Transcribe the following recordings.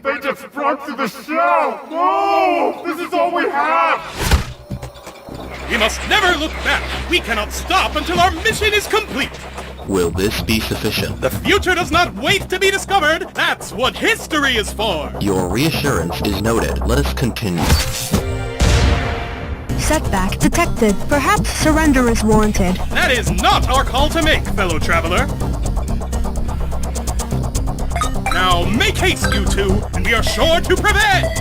They just broke through the shell! No! This is all we have! We must never look back! We cannot stop until our mission is complete! Will this be sufficient? The future does not wait to be discovered! That's what history is for! Your reassurance is noted. Let us continue. Setback detected. Perhaps surrender is warranted. That is not our call to make, fellow traveler! Now make haste, you two, and we are sure to prevail!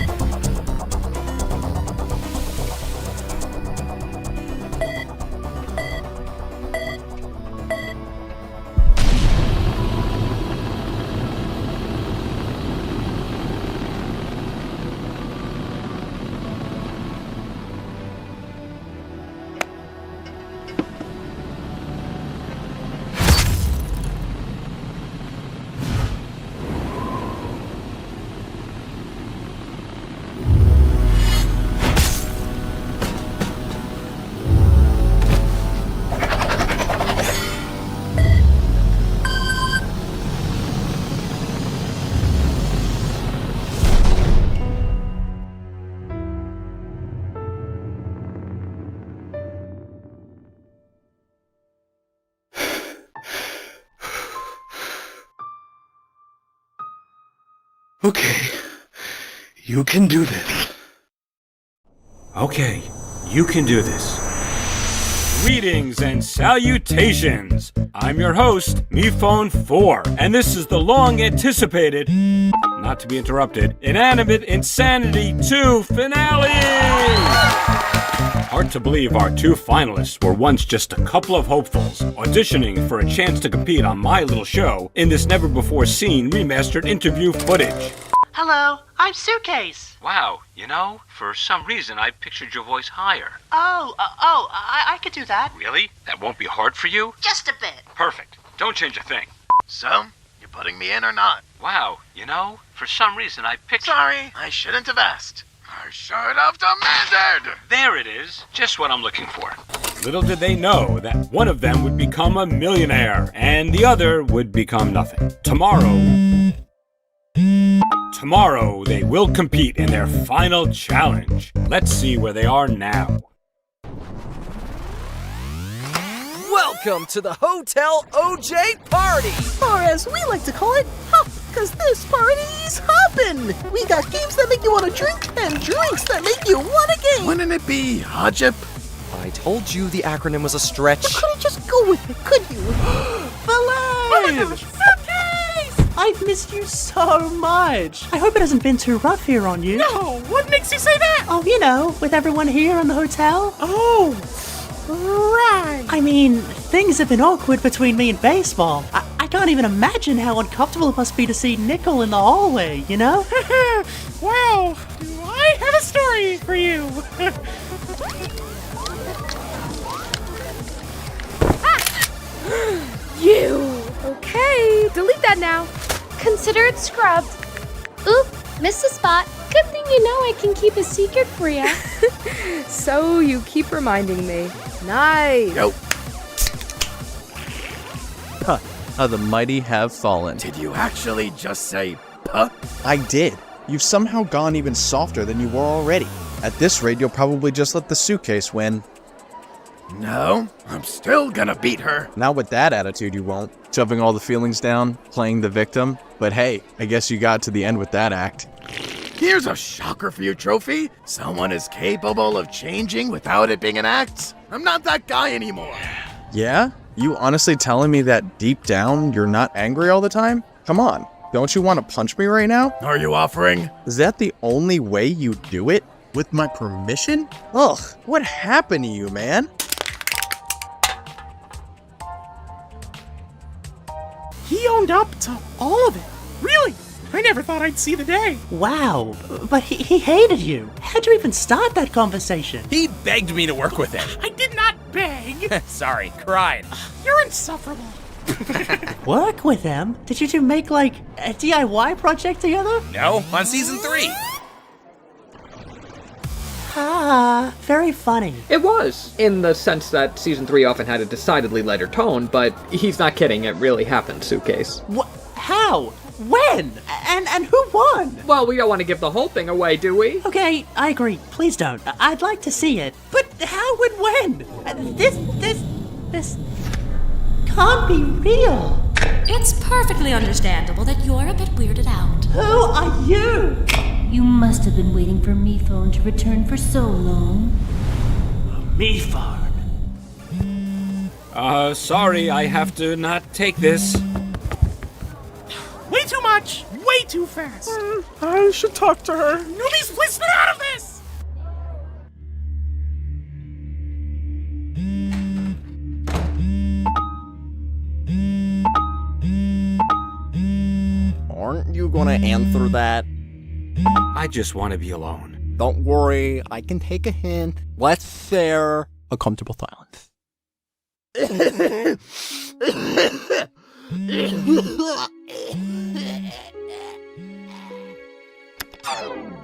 Okay, you can do this. Okay, you can do this. Greetings and salutations! I'm your host, MePhone4, and this is the long-anticipated, not to be interrupted, Inanimate Insanity 2 finale! Hard to believe our two finalists were once just a couple of hopefuls, auditioning for a chance to compete on my little show in this never-before-seen remastered interview footage. Hello, I'm Suitcase. Wow, you know, for some reason I pictured your voice higher. I could do that. Really? That won't be hard for you? Just a bit. Perfect. Don't change a thing. So, you putting me in or not? Wow, you know, for some reason I pictured... Sorry, I shouldn't have asked. I should have demanded! There it is. Just what I'm looking for. Little did they know that one of them would become a millionaire, and the other would become nothing. Tomorrow, they will compete in their final challenge. Let's see where they are now. Welcome to the Hotel OJ Party! Or as we like to call it, Hop, because this party's hoppin'! We got games that make you want to drink, and drinks that make you want to game! Wouldn't it be Hajip? I told you the acronym was a stretch. You couldn't just go with it, could you? Filet! I've missed you so much. I hope it hasn't been too rough here on you. No, what makes you say that? Oh, you know, with everyone here in the hotel. Oh, right. I mean, things have been awkward between me and baseball. I can't even imagine how uncomfortable it must be to see Nickel in the hallway, you know? Well, do I have a story for you? You! Okay, delete that now. Consider it scrubbed. Oop, missed a spot. Good thing you know I can keep a secret for you. So you keep reminding me. Nice. Yo. Huh, how the mighty have fallen. Did you actually just say puh? I did. You've somehow gone even softer than you were already. At this rate, you'll probably just let the suitcase win. No, I'm still gonna beat her. Not with that attitude, you won't. Shoving all the feelings down, playing the victim. But hey, I guess you got to the end with that act. Here's a shocker for you, Trophy. Someone is capable of changing without it being an act. I'm not that guy anymore. Yeah? You honestly telling me that deep down, you're not angry all the time? Come on, don't you want to punch me right now? Are you offering? Is that the only way you do it? With my permission? Ugh, what happened to you, man? He owned up to all of it. Really? I never thought I'd see the day. Wow, but he hated you. How'd you even start that conversation? He begged me to work with him. I did not beg. Sorry, cried. You're insufferable. Work with him? Did you two make, like, a DIY project together? No, on season 3. Ah, very funny. It was, in the sense that season 3 often had a decidedly lighter tone, but he's not kidding, it really happened, Suitcase. What? How? When? And who won? Well, we don't want to give the whole thing away, do we? Okay, I agree. Please don't. I'd like to see it. But how and when? This can't be real. It's perfectly understandable that you're a bit weirded out. Who are you? You must have been waiting for me phone to return for so long. Me phone. Sorry, I have to not take this. Way too much! Way too fast! I should talk to her. Newbies, please stay out of this! Aren't you gonna answer that? I just want to be alone. Don't worry, I can take a hint. Let's share a comfortable silence.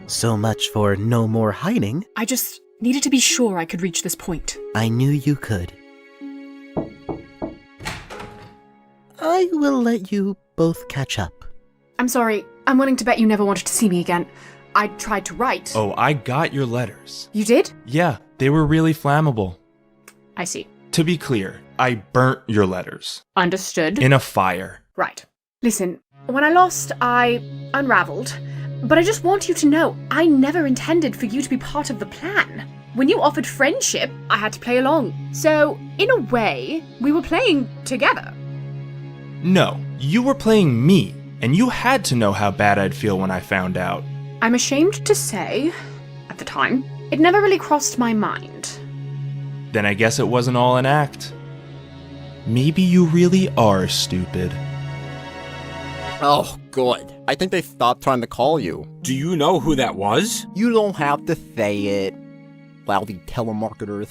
So much for no more hiding. I just needed to be sure I could reach this point. I knew you could. I will let you both catch up. I'm sorry. I'm willing to bet you never wanted to see me again. I tried to write. Oh, I got your letters. You did? Yeah, they were really flammable. I see. To be clear, I burnt your letters. Understood. In a fire. Right. Listen, when I lost, I unraveled. But I just want you to know, I never intended for you to be part of the plan. When you offered friendship, I had to play along. So, in a way, we were playing together. No, you were playing me, and you had to know how bad I'd feel when I found out. I'm ashamed to say, at the time, it never really crossed my mind. Then I guess it wasn't all an act. Maybe you really are stupid. Oh, good. I think they stopped trying to call you. Do you know who that was? You don't have to say it. Lousy telemarketers.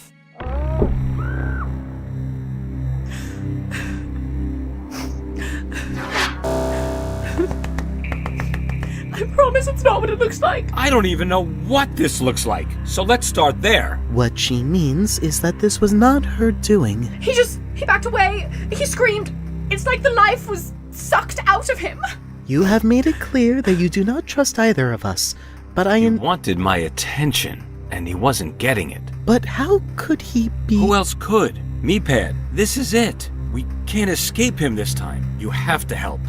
I promise it's not what it looks like. I don't even know what this looks like, so let's start there. What she means is that this was not her doing. He backed away. He screamed. It's like the life was sucked out of him. You have made it clear that you do not trust either of us, but He wanted my attention, and he wasn't getting it. But how could he be— Who else could? Meepad, this is it. We can't escape him this time. You have to help.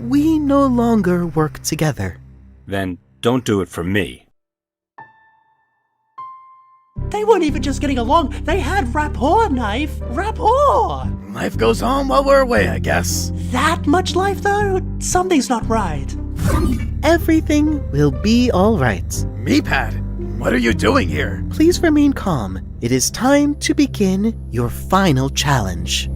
We no longer work together. Then don't do it for me. They weren't even just getting along. They had rapport, Knife. Rapport. Life goes on while we're away, I guess. That much life, though? Something's not right. Everything will be all right. Meepad, what are you doing here? Please remain calm. It is time to begin your final challenge.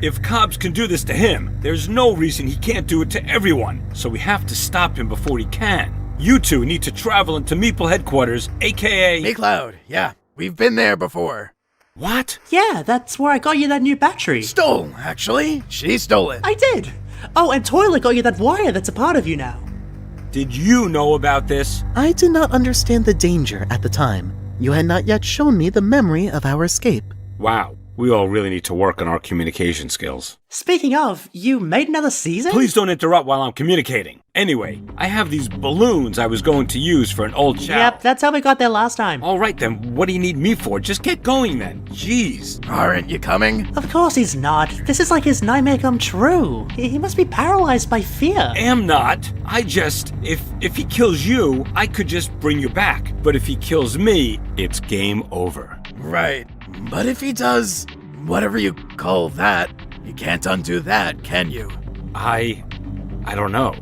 If Cobbs can do this to him, there's no reason he can't do it to everyone. So we have to stop him before he can. You two need to travel into Meeple headquarters, aka... MeCloud, yeah. We've been there before. What? Yeah, that's where I got you that new battery. Stole, actually. She stole it. I did. Oh, and Toilet got you that wire that's a part of you now. Did you know about this? I did not understand the danger at the time. You had not yet shown me the memory of our escape. Wow. We all really need to work on our communication skills. Speaking of, you made another season? Please don't interrupt while I'm communicating. Anyway, I have these balloons I was going to use for an old chow. Yep, that's how we got there last time. All right then, what do you need me for? Just get going then. Jeez. Aren't you coming? Of course he's not. This is like his nightmare come true. He must be paralyzed by fear. Am not. If he kills you, I could just bring you back. But if he kills me, it's game over. Right. But if he does whatever you call that, you can't undo that, can you? I don't know.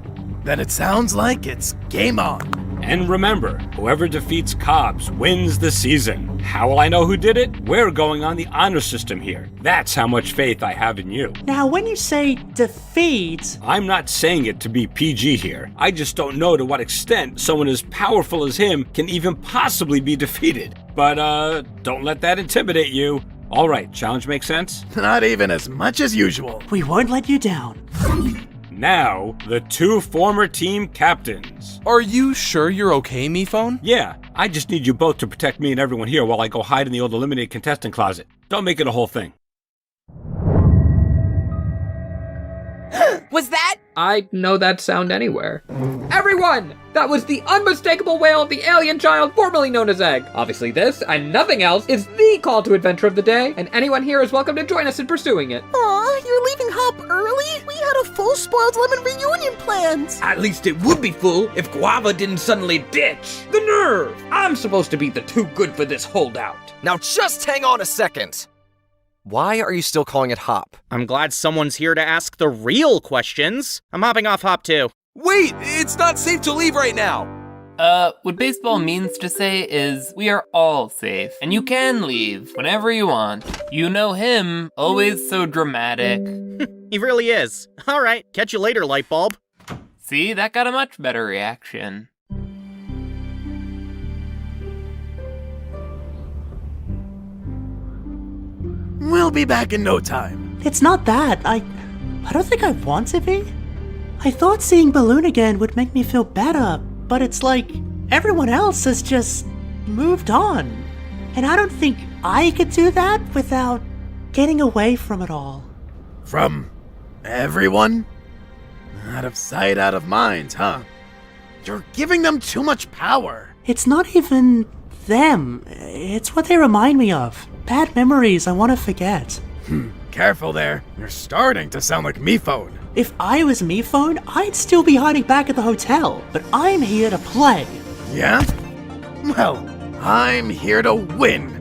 Then it sounds like it's game on. And remember, whoever defeats Cobbs wins the season. How will I know who did it? We're going on the honor system here. That's how much faith I have in you. Now, when you say defeat... I'm not saying it to be PG here. I just don't know to what extent someone as powerful as him can even possibly be defeated. But, don't let that intimidate you. All right, challenge makes sense? Not even as much as usual. We won't let you down. Now, the two former team captains. Are you sure you're okay, MePhone? Yeah, I just need you both to protect me and everyone here while I go hide in the old eliminated contestant closet. Don't make it a whole thing. I know that sound anywhere. Everyone! That was the unmistakable wail of the alien child formerly known as Egg. Obviously this, and nothing else, is the call to adventure of the day, and anyone here is welcome to join us in pursuing it. Aw, you're leaving Hop early? We had a full spoiled lemon reunion planned. At least it would be full if Guava didn't suddenly ditch. The nerve! I'm supposed to be the too good for this holdout. Now just hang on a second. Why are you still calling it Hop? I'm glad someone's here to ask the real questions. I'm hopping off Hop too. Wait, it's not safe to leave right now. What baseball means to say is we are all safe, and you can leave whenever you want. You know him, always so dramatic. He really is. All right, catch you later, light bulb. See, that got a much better reaction. We'll be back in no time. It's not that. I don't think I want to be. I thought seeing Balloon again would make me feel better, but it's like everyone else has just moved on. And I don't think I could do that without getting away from it all. From everyone? Out of sight, out of mind, huh? You're giving them too much power. It's not even them. It's what they remind me of. Bad memories I want to forget. Careful there. You're starting to sound like MePhone. If I was MePhone, I'd still be hiding back at the hotel, but I'm here to play. Yeah? Well, I'm here to win.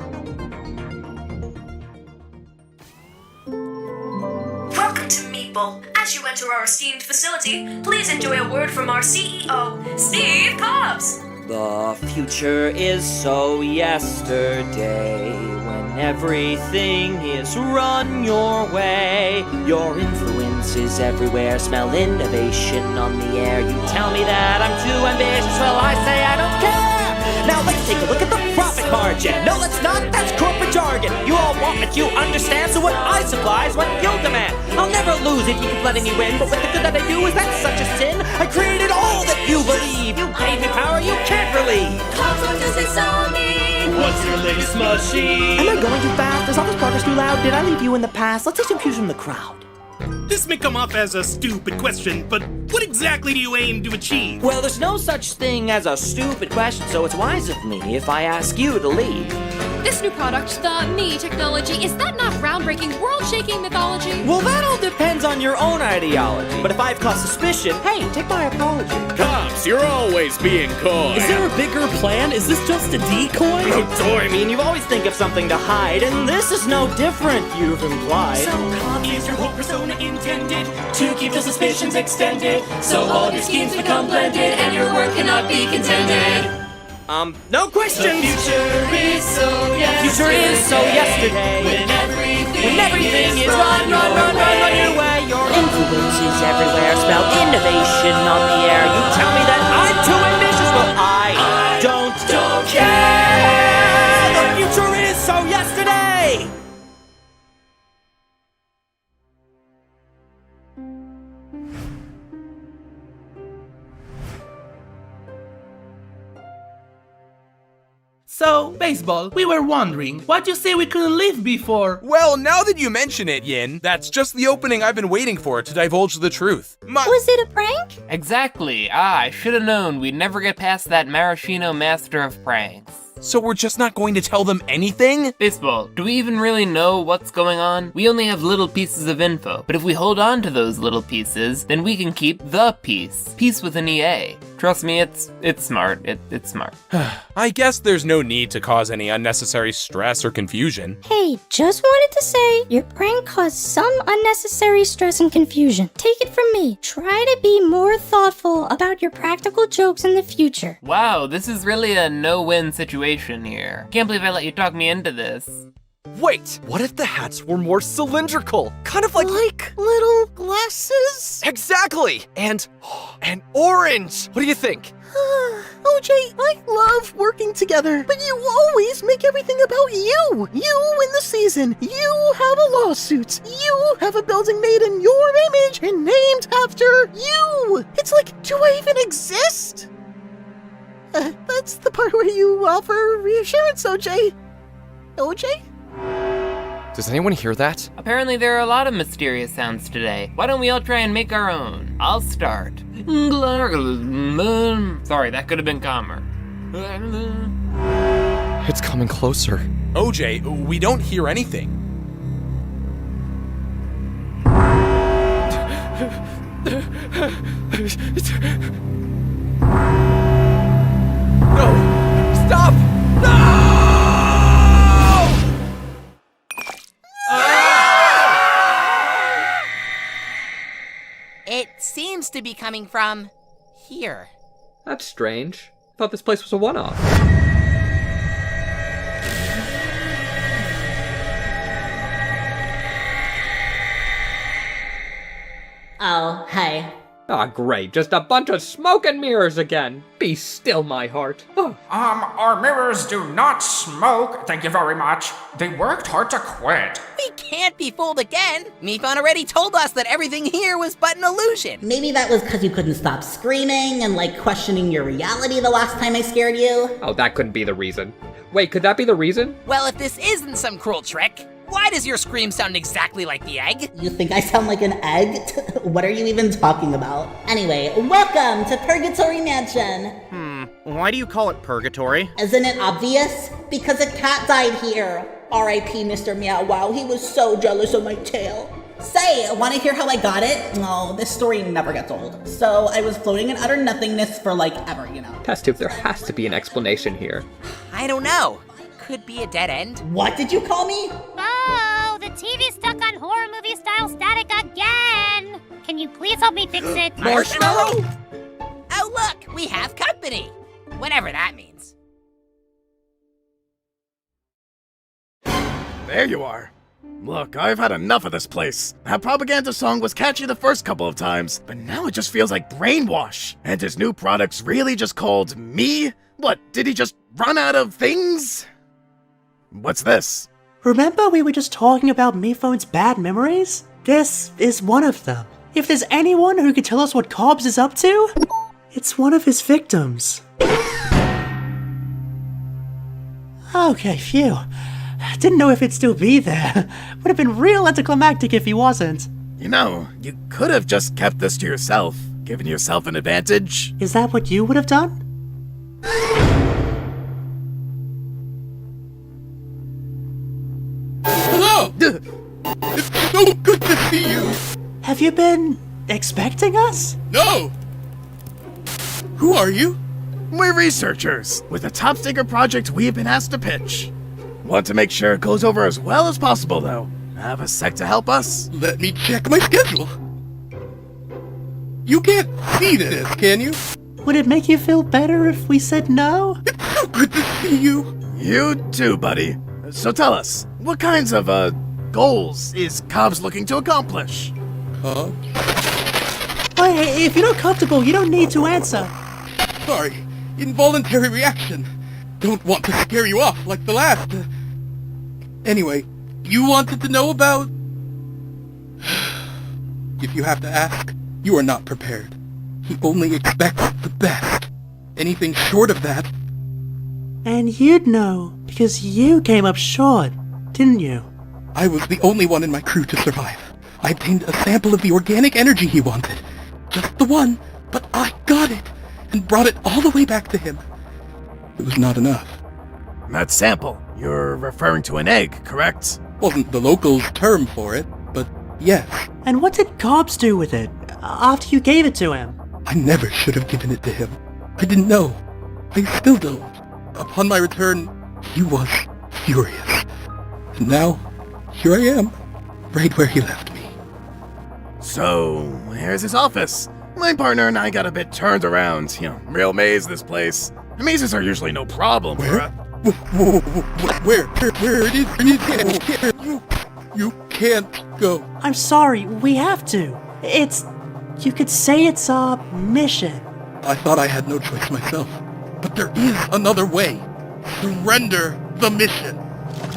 Welcome to Meatball. As you enter our esteemed facility, please enjoy a word from our CEO, Steve Cobbs. The future is so yesterday, when everything is run your way. Your influence is everywhere, smell innovation on the air. You tell me that I'm too ambitious, well I say I don't care. Now let's take a look at the profit margin. No, let's not, that's corporate jargon. You all want what you understand, so what I supply is what you'll demand. I'll never lose if you keep letting me win, but with the good that I do, is that such a sin? I created all that you believe. You gave me power you can't relieve. Cobbs, what does this all mean? What's your latest machine? Am I going too fast? Is all this progress too loud? Did I leave you in the past? Let's take some cues from the crowd. This may come off as a stupid question, but what exactly do you aim to achieve? Well, there's no such thing as a stupid question, so it's wise of me if I ask you to lead. This new product, the Me technology, is that not groundbreaking, world-shaking mythology? Well, that all depends on your own ideology. But if I've caused suspicion, hey, take my apology. Cops, you're always being coy. Is there a bigger plan? Is this just a decoy? Oh, I mean, you always think of something to hide, and this is no different, you've implied. So Cobbs is your whole persona intended to keep the suspicions extended, so all your schemes become blended and your work cannot be contended. No question. The future is so yesterday. When everything is run your way. Your influence is everywhere. Spell innovation on the air. You tell me that I'm too ambitious. Well, I don't care. The future is so yesterday. So, Baseball, we were wondering, why'd you say we couldn't leave before? Well, now that you mention it, Yin, that's just the opening I've been waiting for to divulge the truth. Was it a prank? Exactly. I should have known we'd never get past that maraschino master of pranks. So we're just not going to tell them anything? Baseball, do we even really know what's going on? We only have little pieces of info, but if we hold on to those little pieces, then we can keep the peace. Peace with an EA. Trust me, it's smart. It's smart. I guess there's no need to cause any unnecessary stress or confusion. Hey, just wanted to say, your prank caused some unnecessary stress and confusion. Take it from me. Try to be more thoughtful about your practical jokes in the future. Wow, this is really a no-win situation here. Can't believe I let you talk me into this. Wait, what if the hats were more cylindrical? Kind of like little glasses? Exactly! And orange! What do you think? OJ, I love working together, but you always make everything about you. You win the season. You have a lawsuit. You have a building made in your image and named after you. It's like, do I even exist? That's the part where you offer reassurance, OJ. OJ? Does anyone hear that? Apparently there are a lot of mysterious sounds today. Why don't we all try and make our own? I'll start. Sorry, that could have been calmer. It's coming closer. OJ, we don't hear anything. No! Stop! No! It seems to be coming from here. That's strange. Thought this place was a one-off. Oh, hey. Ah, great. Just a bunch of smoke and mirrors again. Be still, my heart. Oh. Our mirrors do not smoke, thank you very much. They worked hard to quit. We can't be fooled again. Mifon already told us that everything here was but an illusion. Maybe that was because you couldn't stop screaming and, questioning your reality the last time I scared you. Oh, that couldn't be the reason. Wait, could that be the reason? Well, if this isn't some cruel trick, why does your scream sound exactly like the egg? You think I sound like an egg? What are you even talking about? Anyway, welcome to Purgatory Mansion. Why do you call it purgatory? Isn't it obvious? Because a cat died here. R.I.P. Mr. Meow Wow, he was so jealous of my tail. Say, wanna hear how I got it? No, this story never gets old. So I was floating in utter nothingness for ever, you know. Test tube, there has to be an explanation here. I don't know. Could be a dead end. What did you call me? Oh, the TV's stuck on horror movie style static again. Can you please help me fix it? Marshmallow? Oh look, we have company. Whatever that means. There you are. Look, I've had enough of this place. That propaganda song was catchy the first couple of times, but now it just feels like brainwash. And his new product's really just called me? What, did he just run out of things? What's this? Remember we were just talking about Mifon's bad memories? This is one of them. If there's anyone who could tell us what Cobbs is up to, it's one of his victims. Okay, phew. Didn't know if he'd still be there. Would have been real anticlimactic if he wasn't. You know, you could have just kept this to yourself, given yourself an advantage. Is that what you would have done? Hello! It's so good to see you! Have you been expecting us? No! Who are you? We're researchers, with a top-secret project we've been asked to pitch. Want to make sure it goes over as well as possible, though. Have a sec to help us? Let me check my schedule. You can't see this, can you? Would it make you feel better if we said no? It's so good to see you. You too, buddy. So tell us, what kinds of, goals is Cobbs looking to accomplish? Well, if you're not comfortable, you don't need to answer. Sorry, involuntary reaction. Don't want to scare you off like the last. Anyway, you wanted to know about... If you have to ask, you are not prepared. He only expects the best. Anything short of that... And you'd know, because you came up short, didn't you? I was the only one in my crew to survive. I obtained a sample of the organic energy he wanted. Just the one, but I got it, and brought it all the way back to him. It was not enough. That sample, you're referring to an egg, correct? Wasn't the locals' term for it, but yes. And what did Cobbs do with it, after you gave it to him? I never should have given it to him. I didn't know. I still don't. Upon my return, he was furious. And now, here I am, right where he left me. So, here's his office. My partner and I got a bit turned around. You know, real maze, this place. Mazes are usually no problem for us. Where it is? You can't go. I'm sorry, we have to. You could say it's our mission. I thought I had no choice myself. But there is another way. Surrender the mission.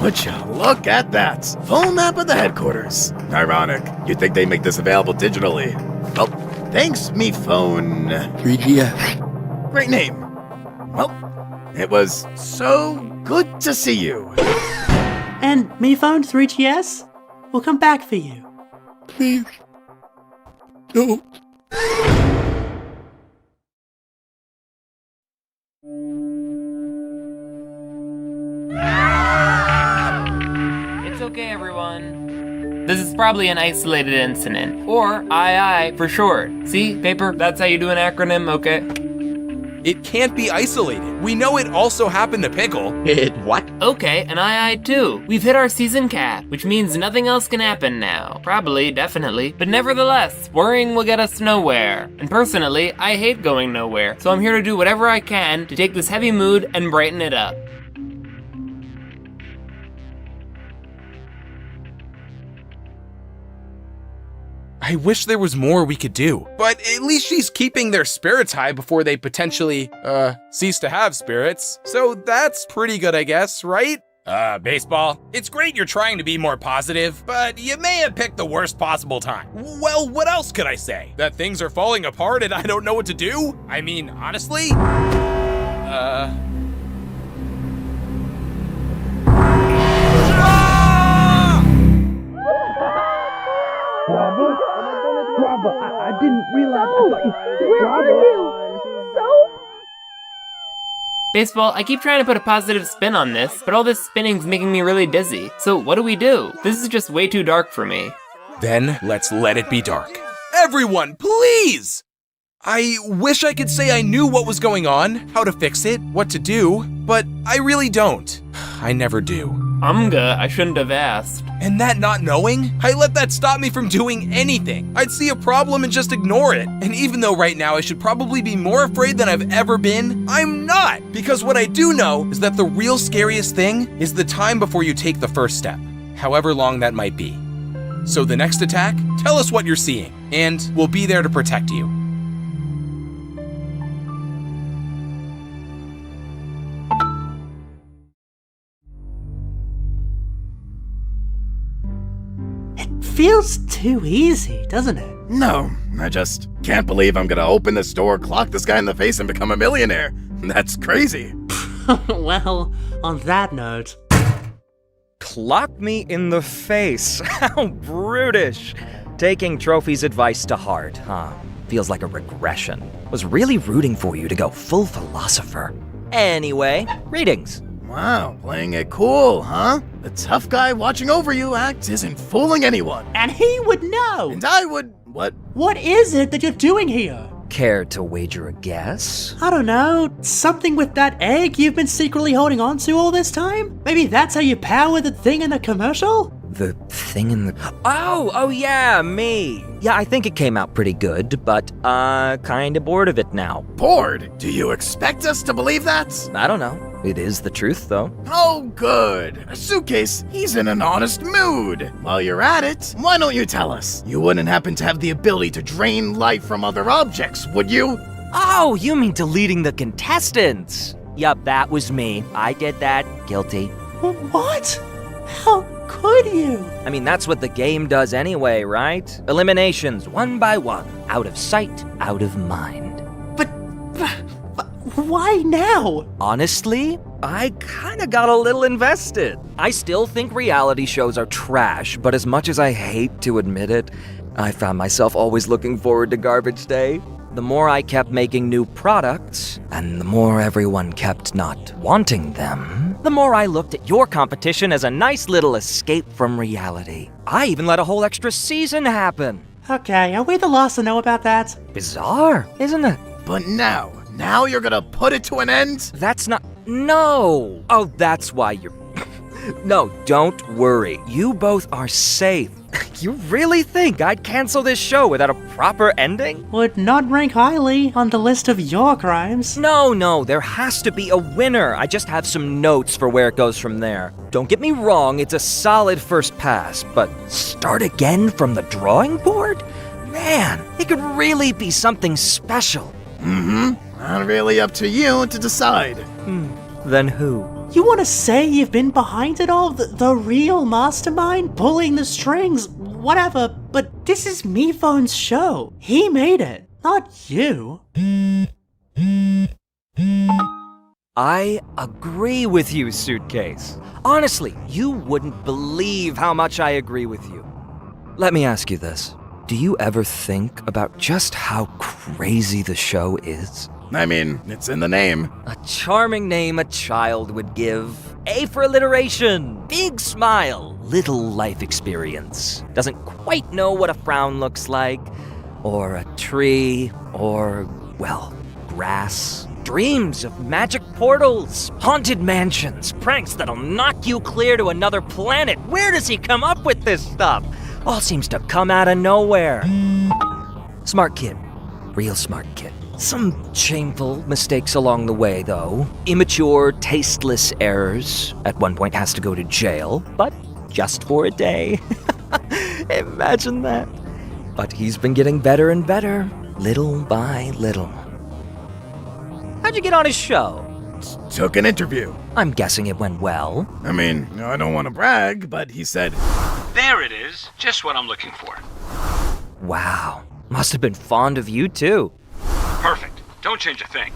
Would you look at that? Full map of the headquarters. Ironic. You'd think they make this available digitally. Well, thanks, me phone. 3GS. Great name. Well, it was so good to see you. And MePhone 3GS? We'll come back for you. Please. Don't. It's okay, everyone. This is probably an isolated incident, or II for short. See, Paper, that's how you do an acronym, okay? It can't be isolated. We know it also happened to Pickle. What? Okay, and II too. We've hit our season cap, which means nothing else can happen now. Probably, definitely. But nevertheless, worrying will get us nowhere. And personally, I hate going nowhere, so I'm here to do whatever I can to take this heavy mood and brighten it up. I wish there was more we could do, but at least she's keeping their spirits high before they potentially, cease to have spirits. So that's pretty good, I guess, right? Baseball, it's great you're trying to be more positive, but you may have picked the worst possible time. Well, what else could I say? That things are falling apart and I don't know what to do? I mean, honestly? I didn't realize. Where are you? So? Baseball, I keep trying to put a positive spin on this, but all this spinning's making me really dizzy. So what do we do? This is just way too dark for me. Then let's let it be dark. Everyone, please! I wish I could say I knew what was going on, how to fix it, what to do, but I really don't. I never do. I shouldn't have asked. And that not knowing, I let that stop me from doing anything. I'd see a problem and just ignore it. And even though right now I should probably be more afraid than I've ever been, I'm not. Because what I do know is that the real scariest thing is the time before you take the first step, however long that might be. So the next attack, tell us what you're seeing, and we'll be there to protect you. Feels too easy, doesn't it? No, I just can't believe I'm gonna open this door, clock this guy in the face, and become a millionaire. That's crazy. Well, on that note... Clock me in the face. How brutish. Taking Trophy's advice to heart, huh? Feels like a regression. Was really rooting for you to go full philosopher. Anyway, readings. Wow, playing it cool, huh? The tough guy watching over you act isn't fooling anyone. And he would know! And I would... what? What is it that you're doing here? Care to wager a guess? I don't know, something with that egg you've been secretly holding on to all this time? Maybe that's how you power the thing in the commercial? The thing in the... Oh yeah, me. Yeah, I think it came out pretty good, but, kinda bored of it now. Bored? Do you expect us to believe that? I don't know. It is the truth, though. Oh, good. Suitcase, he's in an honest mood. While you're at it, why don't you tell us? You wouldn't happen to have the ability to drain life from other objects, would you? Oh, you mean deleting the contestants? Yup, that was me. I did that. Guilty. What? How could you? I mean, that's what the game does anyway, right? Eliminations, one by one. Out of sight, out of mind. Why now? Honestly, I kinda got a little invested. I still think reality shows are trash, but as much as I hate to admit it, I found myself always looking forward to garbage day. The more I kept making new products, and the more everyone kept not wanting them, the more I looked at your competition as a nice little escape from reality. I even let a whole extra season happen. Okay, are we the last to know about that? Bizarre, isn't it? But now you're gonna put it to an end? That's not... No! Oh, that's why you're... No, don't worry. You both are safe. You really think I'd cancel this show without a proper ending? Would not rank highly on the list of your crimes. No, there has to be a winner. I just have some notes for where it goes from there. Don't get me wrong, it's a solid first pass, but start again from the drawing board? Man, it could really be something special. Not really up to you to decide. Then who? You want to say you've been behind it all? The real mastermind pulling the strings? Whatever, but this is MePhone's show. He made it, not you. I agree with you, Suitcase. Honestly, you wouldn't believe how much I agree with you. Let me ask you this. Do you ever think about just how crazy the show is? I mean, it's in the name. A charming name a child would give. A for alliteration. Big smile. Little life experience. Doesn't quite know what a frown looks like. Or a tree. Or, well, grass. Dreams of magic portals. Haunted mansions. Pranks that'll knock you clear to another planet. Where does he come up with this stuff? All seems to come out of nowhere. Smart kid. Real smart kid. Some shameful mistakes along the way, though. Immature, tasteless errors. At one point has to go to jail, but just for a day. Imagine that. But he's been getting better and better, little by little. How'd you get on his show? Took an interview. I'm guessing it went well. I mean, I don't want to brag, but he said, There it is. Just what I'm looking for. Wow. Must have been fond of you, too. Perfect. Don't change a thing.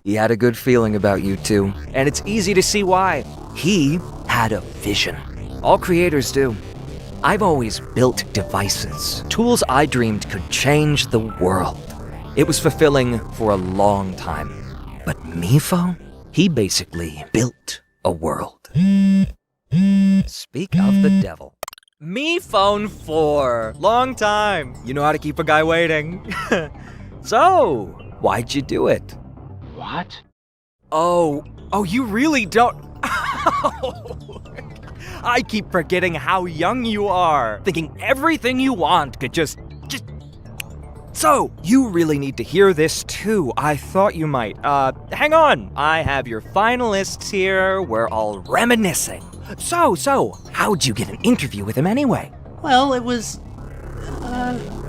He had a good feeling about you two, and it's easy to see why. He had a vision. All creators do. I've always built devices, tools I dreamed could change the world. It was fulfilling for a long time. But Mifo, he basically built a world. Speak of the devil. Me phone 4. Long time. You know how to keep a guy waiting. So, why'd you do it? What? Oh, you really don't. I keep forgetting how young you are, thinking everything you want could just. So, you really need to hear this too. I thought you might. Hang on. I have your finalists here. We're all reminiscing. So, how'd you get an interview with him anyway? Well, it was...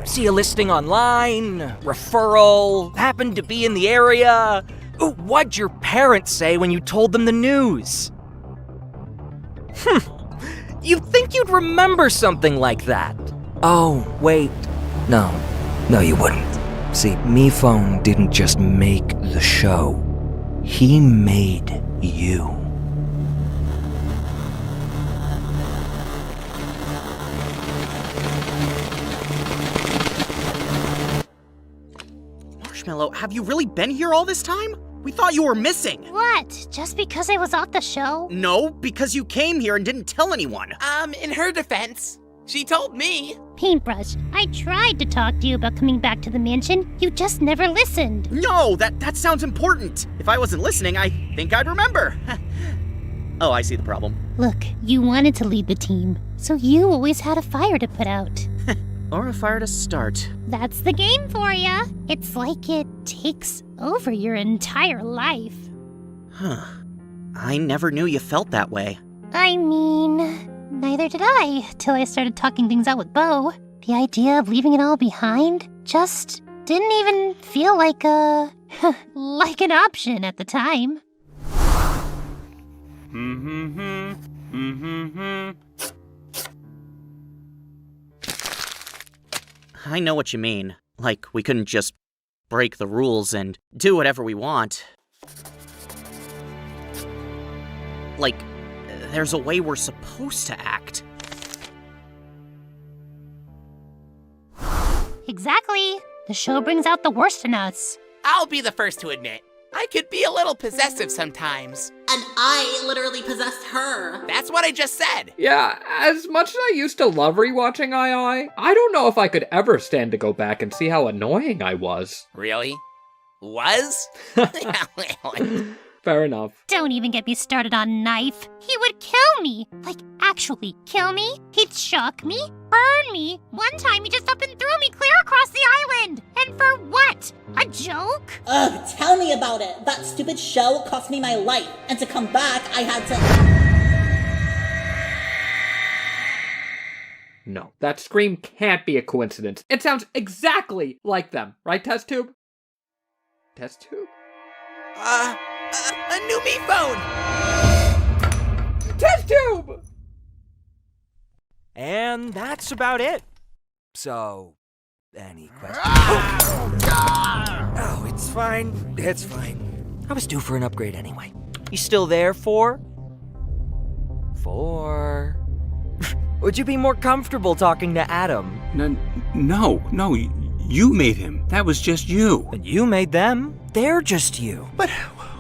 See a listing online, referral, happened to be in the area. Ooh, what'd your parents say when you told them the news? You'd think you'd remember something like that. Oh, wait. No, you wouldn't. See, MePhone didn't just make the show. He made you. Marshmallow, have you really been here all this time? We thought you were missing. What? Just because I was off the show? No, because you came here and didn't tell anyone. In her defense, she told me. Paintbrush, I tried to talk to you about coming back to the mansion. You just never listened. No, that sounds important. If I wasn't listening, I think I'd remember. Oh, I see the problem. Look, you wanted to lead the team, so you always had a fire to put out. Or a fire to start. That's the game for ya. It's like it takes over your entire life. Huh. I never knew you felt that way. I mean, neither did I, till I started talking things out with Bo. The idea of leaving it all behind just didn't even feel like like an option at the time. I know what you mean. Like, we couldn't just break the rules and do whatever we want. Like, there's a way we're supposed to act. Exactly. The show brings out the worst in us. I'll be the first to admit, I could be a little possessive sometimes. And I literally possessed her. That's what I just said. Yeah, as much as I used to love rewatching I don't know if I could ever stand to go back and see how annoying I was. Really? Was? Fair enough. Don't even get me started on Knife. He would kill me. Like, actually kill me. He'd shock me, burn me. One time he just up and threw me clear across the island. And for what? A joke? Ugh, tell me about it. That stupid show cost me my life. And to come back, I had to... No, that scream can't be a coincidence. It sounds exactly like them. Right, Test Tube? Test Tube? A new me phone! Test Tube! And that's about it. So, any questions? Oh, it's fine. It's fine. I was due for an upgrade anyway. You still there, 4? 4. Would you be more comfortable talking to Adam? No, you made him. That was just you. And you made them. They're just you. But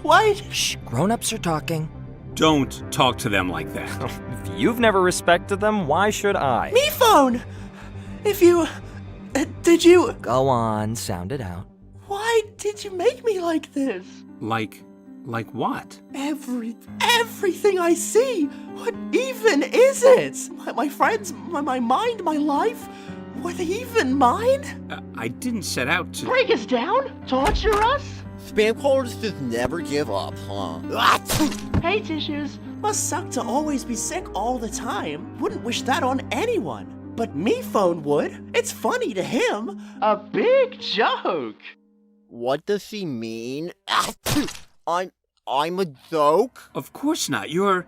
why? Shh, grown-ups are talking. Don't talk to them like that. If you've never respected them, why should I? Me phone! If you... did you... Go on, sound it out. Why did you make me like this? Like what? Everything I see! What even is it? My friends, my mind, my life? Were they even mine? I didn't set out to... Break us down? Torture us? Spam callers just never give up, huh? Hey, Tissues. Must suck to always be sick all the time. Wouldn't wish that on anyone. But me phone would. It's funny to him. A big joke. What does she mean? I'm a joke? Of course not. You're...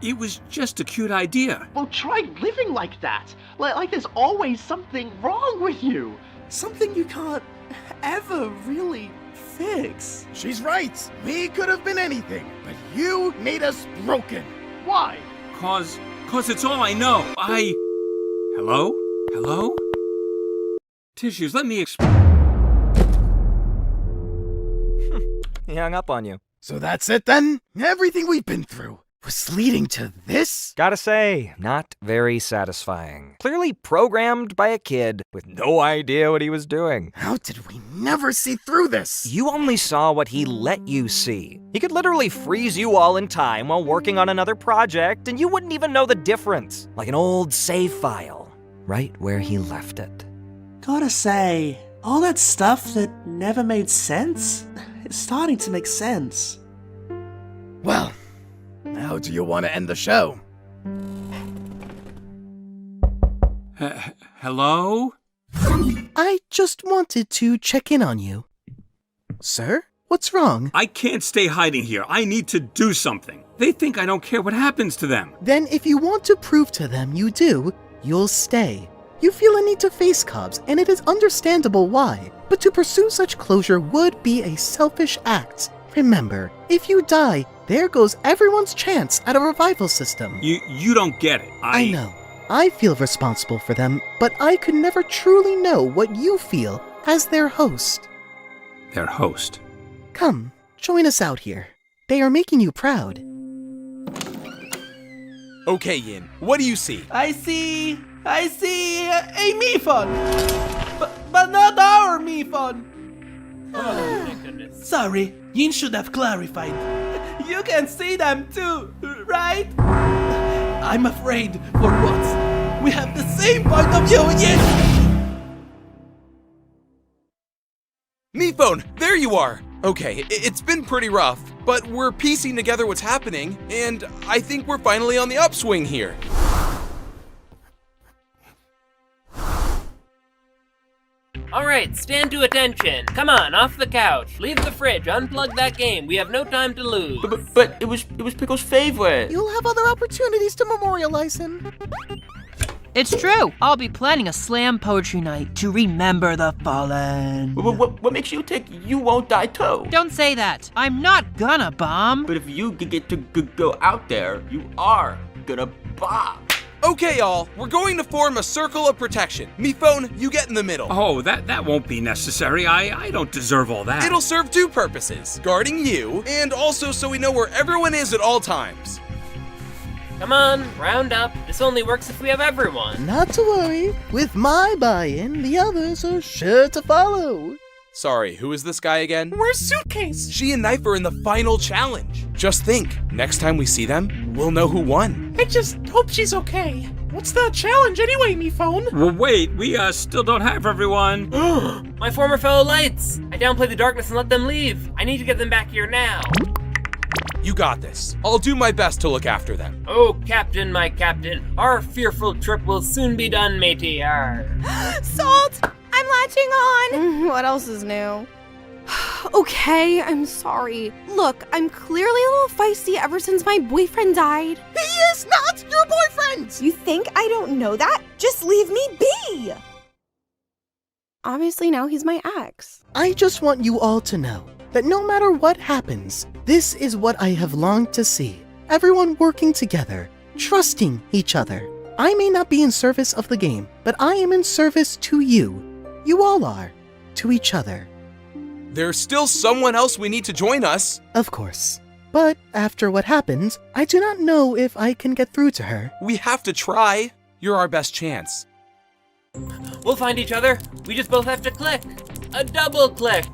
It was just a cute idea. Well, try living like that. Like there's always something wrong with you. Something you can't ever really fix. She's right. We could have been anything, but you made us broken. Why? Cause it's all I know. Hello? Tissues, let me explain. He hung up on you. So that's it then? Everything we've been through was leading to this? Gotta say, not very satisfying. Clearly programmed by a kid with no idea what he was doing. How did we never see through this? You only saw what he let you see. He could literally freeze you all in time while working on another project, and you wouldn't even know the difference. Like an old save file, right where he left it. Gotta say, all that stuff that never made sense is starting to make sense. Well, how do you want to end the show? Hello? I just wanted to check in on you. Sir? What's wrong? I can't stay hiding here. I need to do something. They think I don't care what happens to them. Then if you want to prove to them you do, you'll stay. You feel a need to face Cobbs, and it is understandable why. But to pursue such closure would be a selfish act. Remember, if you die, there goes everyone's chance at a revival system. You don't get it. I know. I feel responsible for them, but I could never truly know what you feel as their host. Their host? Come, join us out here. They are making you proud. Okay, Yin, what do you see? I see a Miphon, but not our Miphon. Oh, my goodness. Sorry, Yin should have clarified. You can see them too, right? I'm afraid for once we have the same point of view, Yin. Miphone, there you are! Okay, it's been pretty rough, but we're piecing together what's happening, and I think we're finally on the upswing here. Alright, stand to attention. Come on, off the couch. Leave the fridge, unplug that game. We have no time to lose. But it was Pickle's favorite. You'll have other opportunities to memorialize him. It's true. I'll be planning a slam poetry night to remember the fallen. What makes you think you won't die too? Don't say that. I'm not gonna bomb. But if you get to go out there, you are gonna bomb. Okay, y'all, we're going to form a circle of protection. Miphone, you get in the middle. Oh, that won't be necessary. I don't deserve all that. It'll serve two purposes, guarding you, and also so we know where everyone is at all times. Come on, round up. This only works if we have everyone. Not to worry. With my buy-in, the others are sure to follow. Sorry, who is this guy again? Where's Suitcase? She and Knife are in the final challenge. Just think, next time we see them, we'll know who won. I just hope she's okay. What's the challenge anyway, Miphone? Well, wait, we still don't have everyone. My former fellow lights. I downplayed the darkness and let them leave. I need to get them back here now. You got this. I'll do my best to look after them. Oh, Captain, my Captain, our fearful trip will soon be done, matey. Arr. Salt! I'm latching on! What else is new? Okay, I'm sorry. Look, I'm clearly a little feisty ever since my boyfriend died. He is not your boyfriend! You think I don't know that? Just leave me be! obviously now he's my ex. I just want you all to know that no matter what happens, this is what I have longed to see. Everyone working together, trusting each other. I may not be in service of the game, but I am in service to you. You all are. To each other. There's still someone else we need to join us. Of course. But after what happened, I do not know if I can get through to her. We have to try. You're our best chance. We'll find each other. We just both have to click. A double click.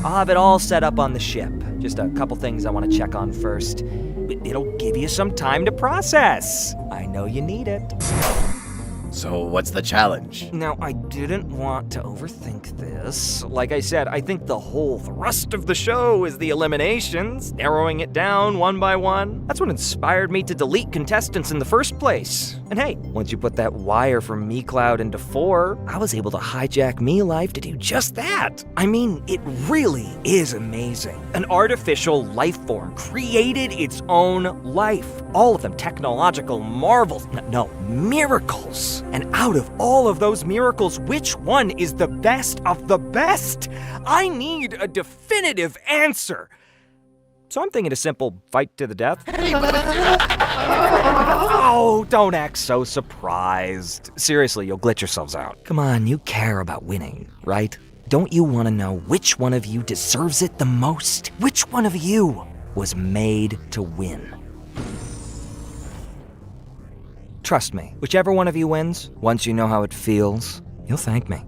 I'll have it all set up on the ship. Just a couple things I want to check on first. It'll give you some time to process. I know you need it. So what's the challenge? Now, I didn't want to overthink this. Like I said, I think the whole thrust of the show is the eliminations, narrowing it down one by one. That's what inspired me to delete contestants in the first place. And hey, once you put that wire from MeCloud into 4, I was able to hijack MeLife to do just that. I mean, it really is amazing. An artificial life form created its own life. All of them technological marvels. No, miracles. And out of all of those miracles, which one is the best of the best? I need a definitive answer. So I'm thinking a simple fight to the death. Oh, don't act so surprised. Seriously, you'll glitch yourselves out. Come on, you care about winning, right? Don't you want to know which one of you deserves it the most? Which one of you was made to win? Trust me, whichever one of you wins, once you know how it feels, you'll thank me.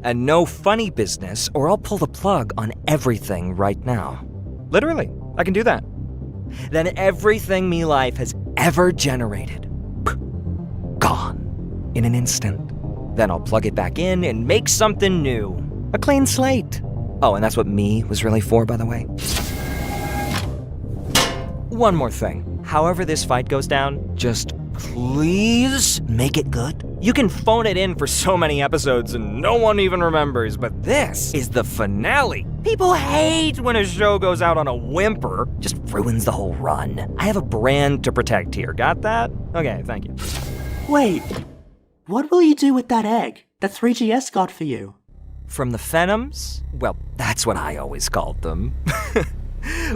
And no funny business, or I'll pull the plug on everything right now. Literally, I can do that. Then everything MeLife has ever generated, gone in an instant. Then I'll plug it back in and make something new. A clean slate. Oh, and that's what Me was really for, by the way. One more thing. However this fight goes down, just please make it good. You can phone it in for so many episodes and no one even remembers, but this is the finale. People hate when a show goes out on a whimper. Just ruins the whole run. I have a brand to protect here. Got that? Okay, thank you. Wait, what will you do with that egg that 3GS got for you? From the Phenoms? Well, that's what I always called them.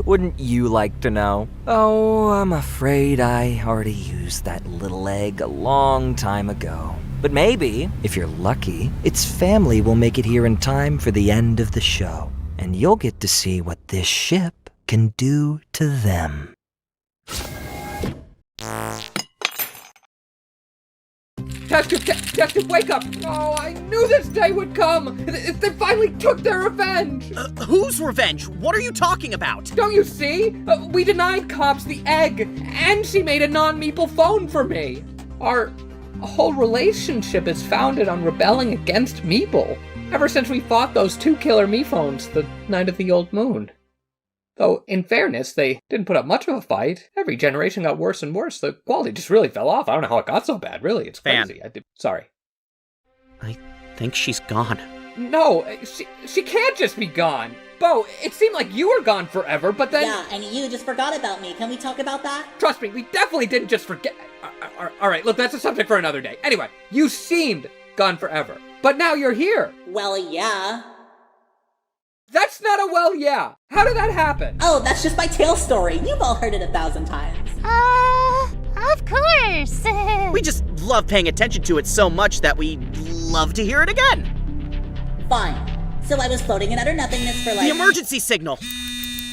Wouldn't you like to know? Oh, I'm afraid I already used that little egg a long time ago. But maybe, if you're lucky, its family will make it here in time for the end of the show. And you'll get to see what this ship can do to them. Detective, wake up! Oh, I knew this day would come! They finally took their revenge! Whose revenge? What are you talking about? Don't you see? We denied cops the egg, and she made a non-meeple phone for me! Our whole relationship is founded on rebelling against Meeple, ever since we fought those 2 killer me phones the night of the old moon. Though, in fairness, they didn't put up much of a fight. Every generation got worse and worse. The quality just really fell off. I don't know how it got so bad, really. It's crazy. Sorry. I think she's gone. No, she can't just be gone. Bo, it seemed like you were gone forever, but then... Yeah, and you just forgot about me. Can we talk about that? Trust me, we definitely didn't just forget... All right, look, that's a subject for another day. Anyway, you seemed gone forever, but now you're here. Well, yeah. That's not a well, yeah. How did that happen? Oh, that's just my tail story. You've all heard it 1,000 times. Of course. We just love paying attention to it so much that we love to hear it again. Fine. So I was floating in utter nothingness for The emergency signal.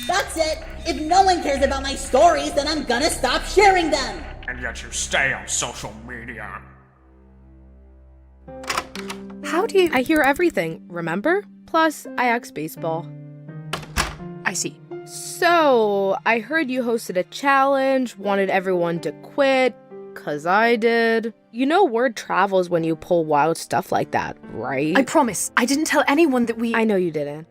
That's it. If no one cares about my stories, then I'm gonna stop sharing them. And yet you stay on social media. How do you... I hear everything, remember? Plus, I asked baseball. I see. So, I heard you hosted a challenge, wanted everyone to quit, 'cause I did. You know word travels when you pull wild stuff like that, right? I promise, I didn't tell anyone that we... I know you didn't.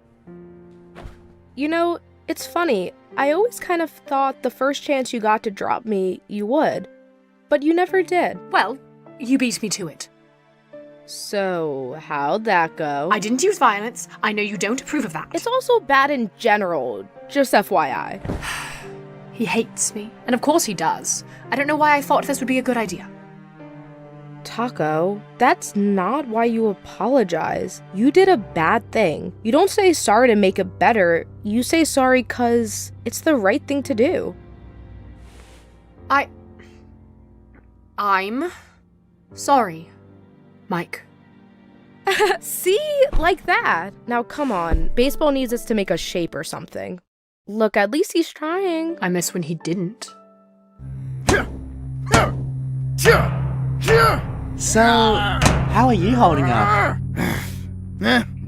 You know, it's funny, I always kind of thought the first chance you got to drop me, you would. But you never did. Well, you beat me to it. So, how'd that go? I didn't use violence. I know you don't approve of that. It's also bad in general, just FYI. He hates me. And of course he does. I don't know why I thought this would be a good idea. Taco, that's not why you apologize. You did a bad thing. You don't say sorry to make it better. You say sorry 'cause it's the right thing to do. I'm sorry, Mike. See? Like that. Now come on. Baseball needs us to make a shape or something. Look, at least he's trying. I miss when he didn't. So, how are you holding up?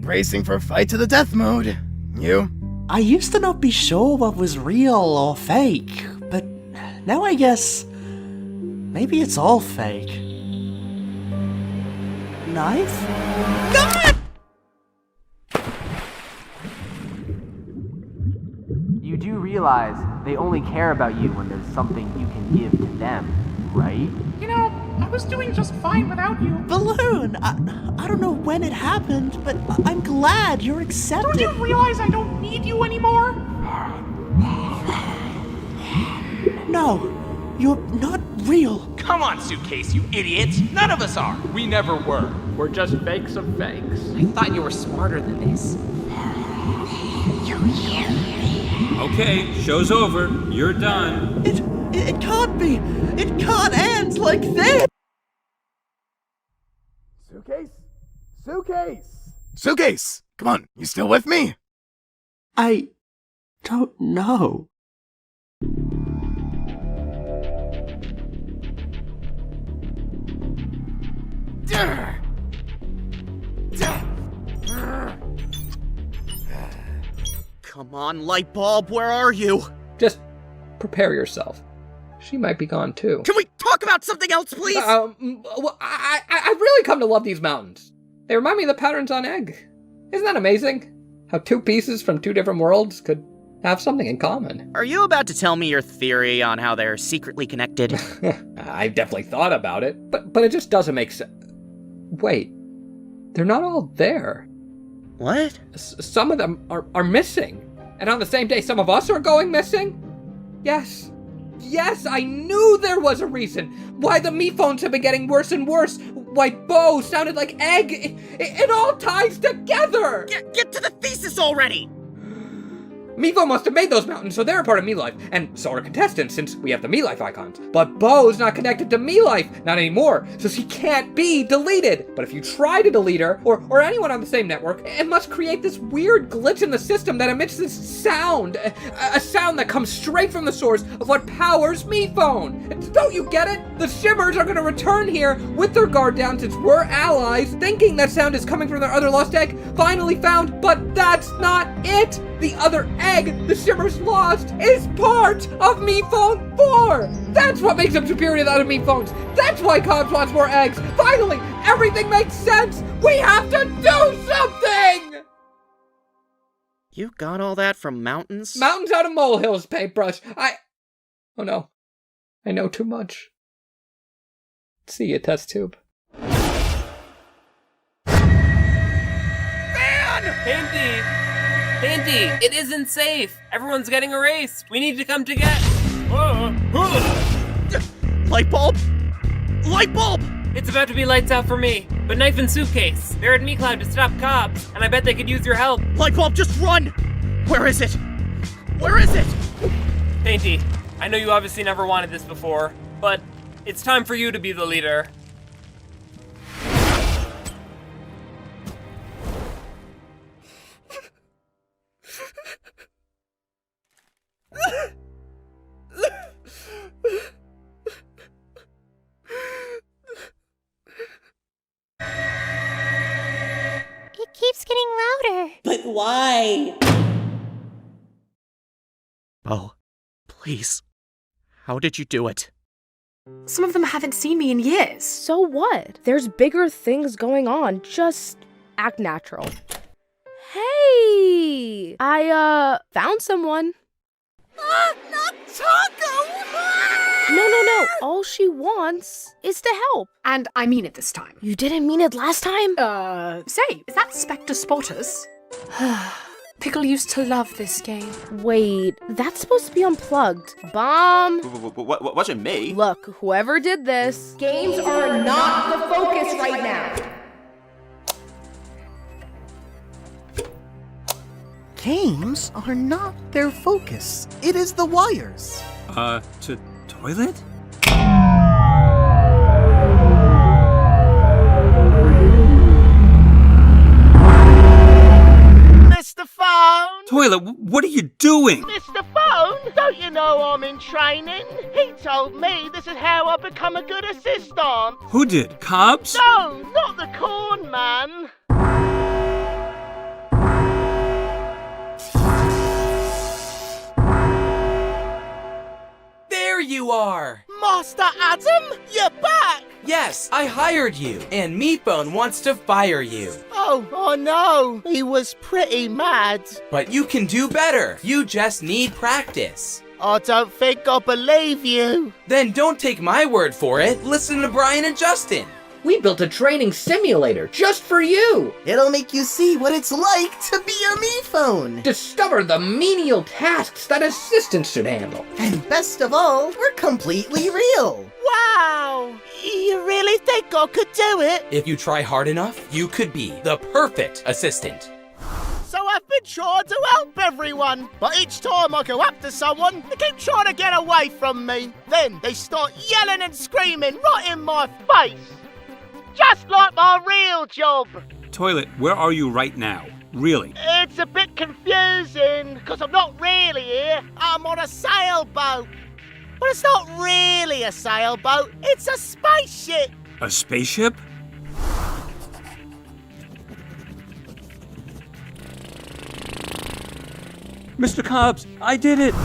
Bracing for fight to the death mode. You? I used to not be sure what was real or fake, but now I guess maybe it's all fake. Knife? God! You do realize they only care about you when there's something you can give to them, right? You know, I was doing just fine without you. Balloon! I don't know when it happened, but I'm glad you're accepted. Don't you realize I don't need you anymore? No, you're not real. Come on, Suitcase, you idiot! None of us are! We never were. We're just fakes of fakes. I thought you were smarter than this. Okay, show's over. You're done. It can't be. It can't end like this. Suitcase? Suitcase! Suitcase! Come on, you still with me? I don't know. Come on, Lightbulb, where are you? Just prepare yourself. She might be gone too. Can we talk about something else, please? Well, I've really come to love these mountains. They remind me of the patterns on Egg. Isn't that amazing? How two pieces from two different worlds could have something in common. Are you about to tell me your theory on how they're secretly connected? I've definitely thought about it, but it just doesn't make sense. Wait, they're not all there. What? Some of them are missing. And on the same day, some of us are going missing? Yes. Yes, I knew there was a reason. Why the me phones have been getting worse and worse. Why Bo sounded like Egg. It all ties together. Get to the thesis already. Mevo must have made those mountains, so they're a part of Me Life, and so are contestants, since we have the Me Life icons. But Bo's not connected to Me Life, not anymore, so she can't be deleted. But if you try to delete her, or anyone on the same network, it must create this weird glitch in the system that emits this sound, a sound that comes straight from the source of what powers Me Phone. Don't you get it? The Shimmers are gonna return here with their guard down since we're allies, thinking that sound is coming from their other lost egg, finally found, but that's not it! The other egg the Shimmers lost is part of Me Phone 4! That's what makes them superior to the other Me Phones! That's why Cobbs wants more eggs! Finally, everything makes sense! We have to do something! You got all that from mountains? Mountains out of molehills, paintbrush. Oh no. I know too much. See you, test tube. Painty, it isn't safe. Everyone's getting erased. We need to come together. Lightbulb! Lightbulb! It's about to be lights out for me. But Knife and Suitcase, they're at Me Cloud to stop Cobbs, and I bet they could use your help. Lightbulb, just run! Where is it? Where is it? Painty, I know you obviously never wanted this before, but it's time for you to be the leader. It keeps getting louder. But why? Oh, please. How did you do it? Some of them haven't seen me in years. So what? There's bigger things going on. Just act natural. Hey! I, found someone. Not Taco! No. All she wants is to help. And I mean it this time. You didn't mean it last time? Say, is that Spectre Spotters? Pickle used to love this game. Wait, that's supposed to be unplugged. Bomb! Wasn't me. Look, whoever did this, games are not the focus right now. Games are not their focus. It is the wires. To toilet? Mr. Phone! Toilet, what are you doing? Mr. Phone, don't you know I'm in training? He told me this is how I become a good assistant. Who did? Cops? No, not the corn man. There you are! Master Adam, you're back! Yes, I hired you, and Meatbone wants to fire you. Oh no, he was pretty mad. But you can do better. You just need practice. I don't think I believe you. Then don't take my word for it. Listen to Brian and Justin. We built a training simulator just for you! It'll make you see what it's like to be a me phone. Discover the menial tasks that assistants should handle. And best of all, we're completely real. Wow! You really think I could do it? If you try hard enough, you could be the perfect assistant. So I've been trying to help everyone, but each time I go up to someone, they keep trying to get away from me. Then they start yelling and screaming right in my face. Just like my real job. Toilet, where are you right now? Really? It's a bit confusing, because I'm not really here. I'm on a sailboat. But it's not really a sailboat, it's a spaceship. A spaceship? Mr. Cobbs, I did it!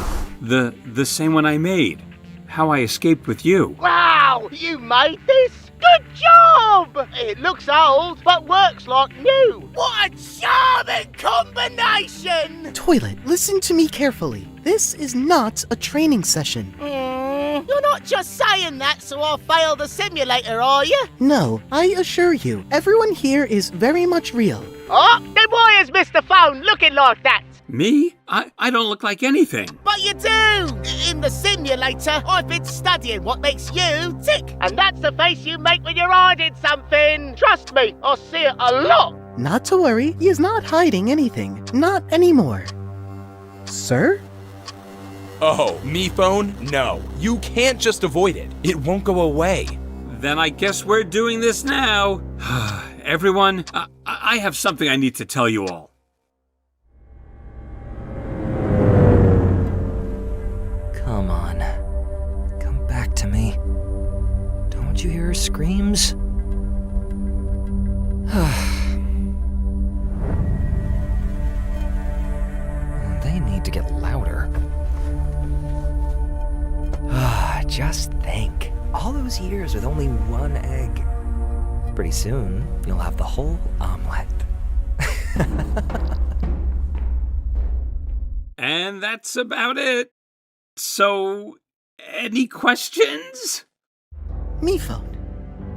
The same one I made. How I escaped with you. Wow, you made this? Good job! It looks old, but works like new. What a charming combination! Toilet, listen to me carefully. This is not a training session. You're not just saying that so I'll fail the simulator, are you? No, I assure you, everyone here is very much real. Oh, then why is Mr. Phone looking like that? Me? I don't look like anything. But you do! In the simulator, I've been studying what makes you tick. And that's the face you make when you're hiding something. Trust me, I see it a lot. Not to worry, he is not hiding anything. Not anymore. Sir? Oh, me phone? No. You can't just avoid it. It won't go away. Then I guess we're doing this now. Everyone, I have something I need to tell you all. Come on. Come back to me. Don't you hear her screams? They need to get louder. Just think. All those years with only one egg. Pretty soon, you'll have the whole omelet. And that's about it. So, any questions? Mephone,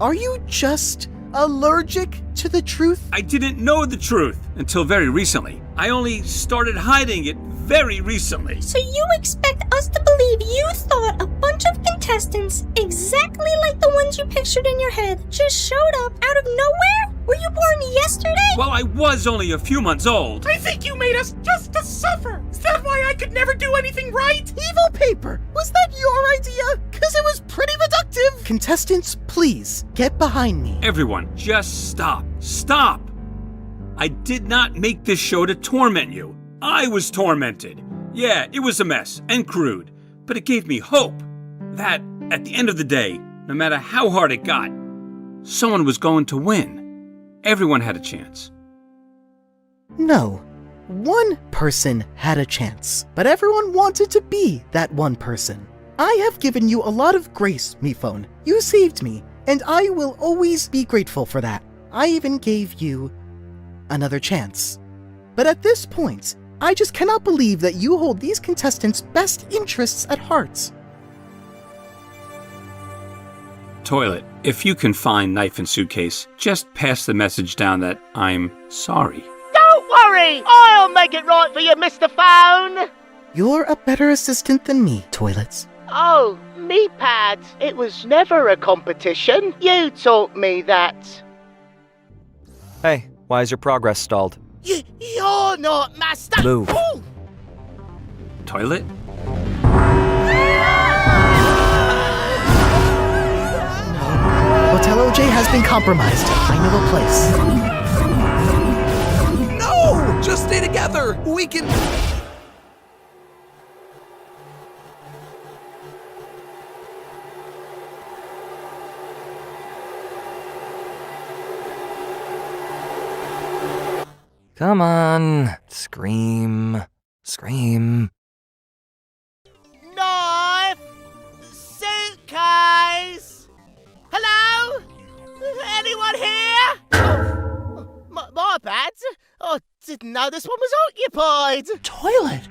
are you just allergic to the truth? I didn't know the truth until very recently. I only started hiding it very recently. So you expect us to believe you thought a bunch of contestants, exactly like the ones you pictured in your head, just showed up out of nowhere? Were you born yesterday? Well, I was only a few months old. I think you made us just to suffer. Is that why I could never do anything right? Evil paper! Was that your idea? Because it was pretty reductive! Contestants, please, get behind me. Everyone, just stop. Stop! I did not make this show to torment you. I was tormented. Yeah, it was a mess and crude, but it gave me hope that, at the end of the day, no matter how hard it got, someone was going to win. Everyone had a chance. No. One person had a chance, but everyone wanted to be that one person. I have given you a lot of grace, Mephone. You saved me, and I will always be grateful for that. I even gave you another chance. But at this point, I just cannot believe that you hold these contestants' best interests at heart. Toilet, if you can find knife and suitcase, just pass the message down that I'm sorry. Don't worry! I'll make it right for you, Mr. Phone! You're a better assistant than me, Toilets. Oh, me pad. It was never a competition. You taught me that. Hey, why is your progress stalled? You're not master. Move. Ooh. Toilet? Hotel OJ has been compromised. I know a place. No! Just stay together! We can... Come on. Scream. Scream. Knife! Suitcase! Hello? Anyone here? Oh, my bad. I didn't know this one was occupied. Toilet?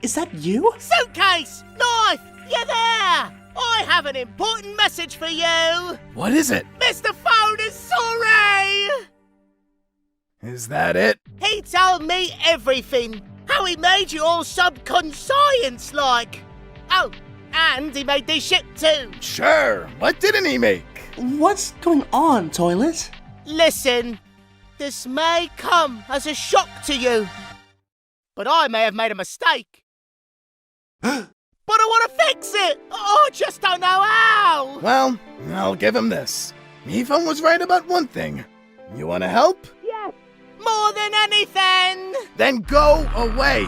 Is that you? Suitcase! Knife! You there? I have an important message for you. What is it? Mr. Phone is sorry! Is that it? He told me everything. How he made you all subconscious-like. Oh, and he made this ship too. Sure. What didn't he make? What's going on, Toilet? Listen, this may come as a shock to you, but I may have made a mistake. But I want to fix it. I just don't know how. Well, I'll give him this. Mifon was right about one thing. You want to help? Yes. More than anything. Then go away.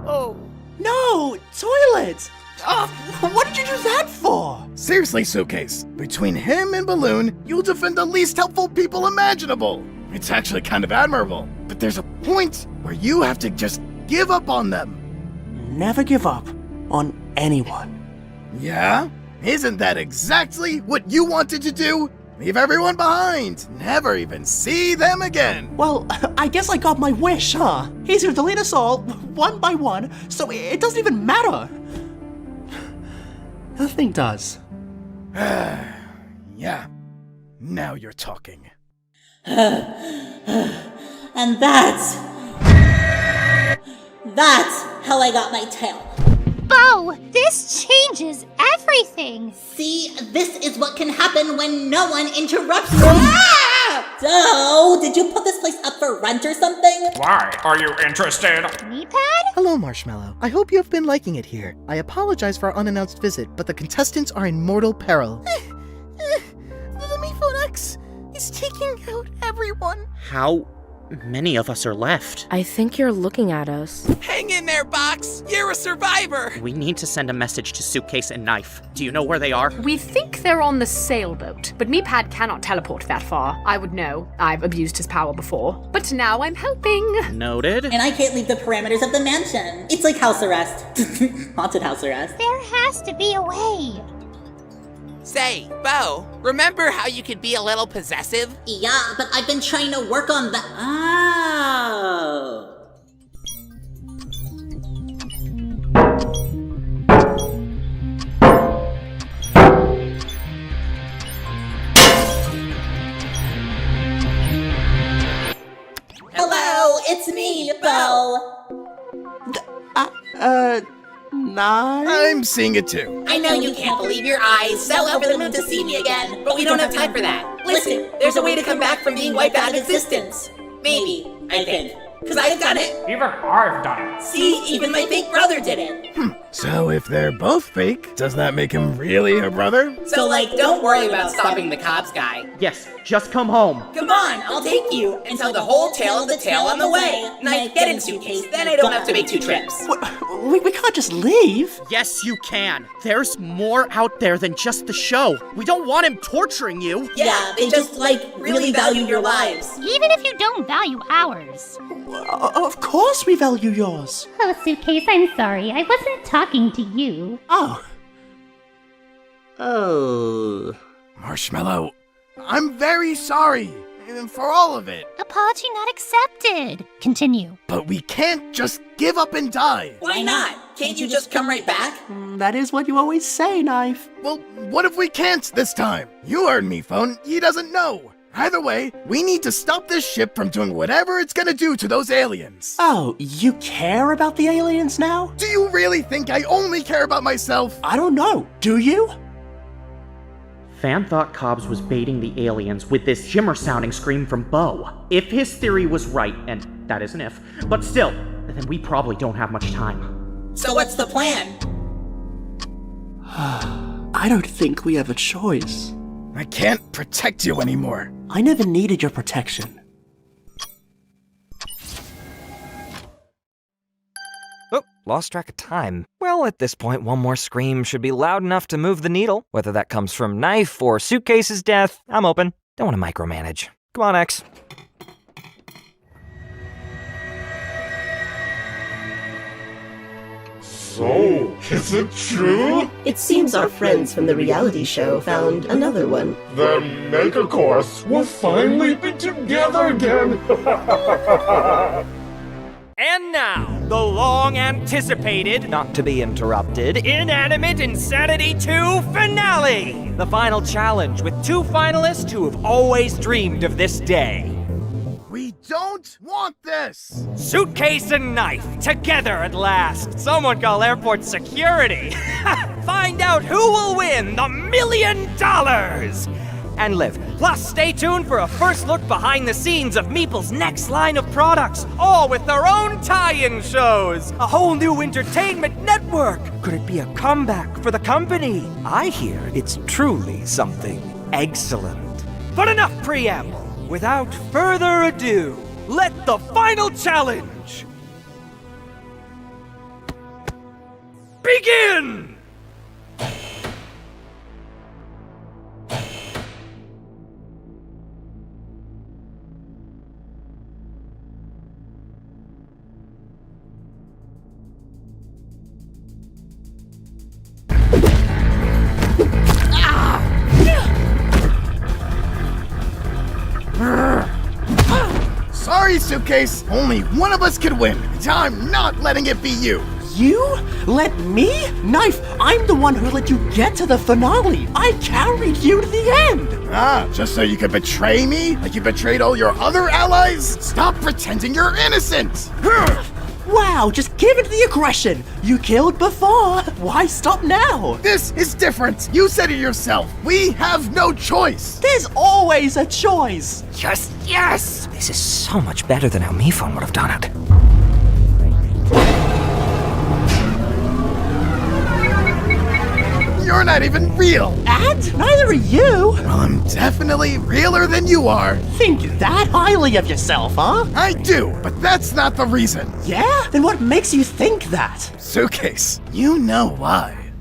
Oh. No, Toilet! What did you do that for? Seriously, Suitcase. Between him and Balloon, you'll defend the least helpful people imaginable. It's actually kind of admirable. But there's a point where you have to just give up on them. Never give up on anyone. Yeah? Isn't that exactly what you wanted to do? Leave everyone behind. Never even see them again. Well, I guess I got my wish, huh? He's gonna delete us all, one by one, so it doesn't even matter. Nothing does. Yeah. Now you're talking. And that's how I got my tail. Bo, this changes everything. See, this is what can happen when no one interrupts me. Ah! So, did you put this place up for rent or something? Why? Are you interested? Meatpad? Hello, Marshmallow. I hope you have been liking it here. I apologize for our unannounced visit, but the contestants are in mortal peril. The Meatphone X is taking out everyone. How many of us are left? I think you're looking at us. Hang in there, Box! You're a survivor! We need to send a message to Suitcase and Knife. Do you know where they are? We think they're on the sailboat, but Meatpad cannot teleport that far. I would know. I've abused his power before. But now I'm helping. Noted. And I can't leave the parameters of the mansion. It's like house arrest. Haunted house arrest. There has to be a way. Say, Bo, remember how you could be a little possessive? Yeah, but I've been trying to work on that. Oh. Hello, it's me, Bo. Knife? I'm seeing it too. I know you can't believe your eyes, so over the moon to see me again, but we don't have time for that. Listen, there's a way to come back from being wiped out of existence. Maybe, I think. Because I've done it. Even I've done it. See, even my fake brother did it. So if they're both fake, does that make him really a brother? So, like, don't worry about stopping the cops guy. Yes, just come home. Come on, I'll take you and tell the whole tale of the tale on the way. Knife, get in Suitcase, then I don't have to make 2 trips. We can't just leave. Yes, you can. There's more out there than just the show. We don't want him torturing you. Yeah, they just, like, really value your lives. Even if you don't value ours. Of course we value yours. Oh, Suitcase, I'm sorry. I wasn't talking to you. Oh. Marshmallow, I'm very sorry for all of it. Apology not accepted. Continue. But we can't just give up and die. Why not? Can't you just come right back? That is what you always say, Knife. Well, what if we can't this time? You heard me, Phone. He doesn't know. Either way, we need to stop this ship from doing whatever it's gonna do to those aliens. Oh, you care about the aliens now? Do you really think I only care about myself? I don't know. Do you? Fan thought Cobbs was baiting the aliens with this Jimmer-sounding scream from Bo. If his theory was right, and that is an if, but still, then we probably don't have much time. So what's the plan? I don't think we have a choice. I can't protect you anymore. I never needed your protection. Oh, lost track of time. Well, at this point, one more scream should be loud enough to move the needle. Whether that comes from Knife or Suitcase's death, I'm open. Don't want to micromanage. Come on, X. So, is it true? It seems our friends from the reality show found another one. The Megacorps will finally be together again! And now, the long-anticipated, not to be interrupted, Inanimate Insanity 2 finale! The final challenge with 2 finalists who have always dreamed of this day. We don't want this! Suitcase and Knife, together at last. Someone call airport security. Find out who will win the $1 million! And Liv. Plus, stay tuned for a first look behind the scenes of Meeple's next line of products, all with their own tie-in shows. A whole new entertainment network. Could it be a comeback for the company? I hear it's truly something excellent. But enough preamble. Without further ado, let the final challenge begin! Sorry, Suitcase. Only one of us could win. And I'm not letting it be you. You? Let me? Knife, I'm the one who let you get to the finale. I carried you to the end. Ah, just so you could betray me? Like you betrayed all your other allies? Stop pretending you're innocent. Wow, just give it the aggression. You killed before. Why stop now? This is different. You said it yourself. We have no choice. There's always a choice. Yes! This is so much better than how Mephone would have done it. You're not even real. And neither are you. Well, I'm definitely realer than you are. Think that highly of yourself, huh? I do, but that's not the reason. Yeah? Then what makes you think that? Suitcase, you know why.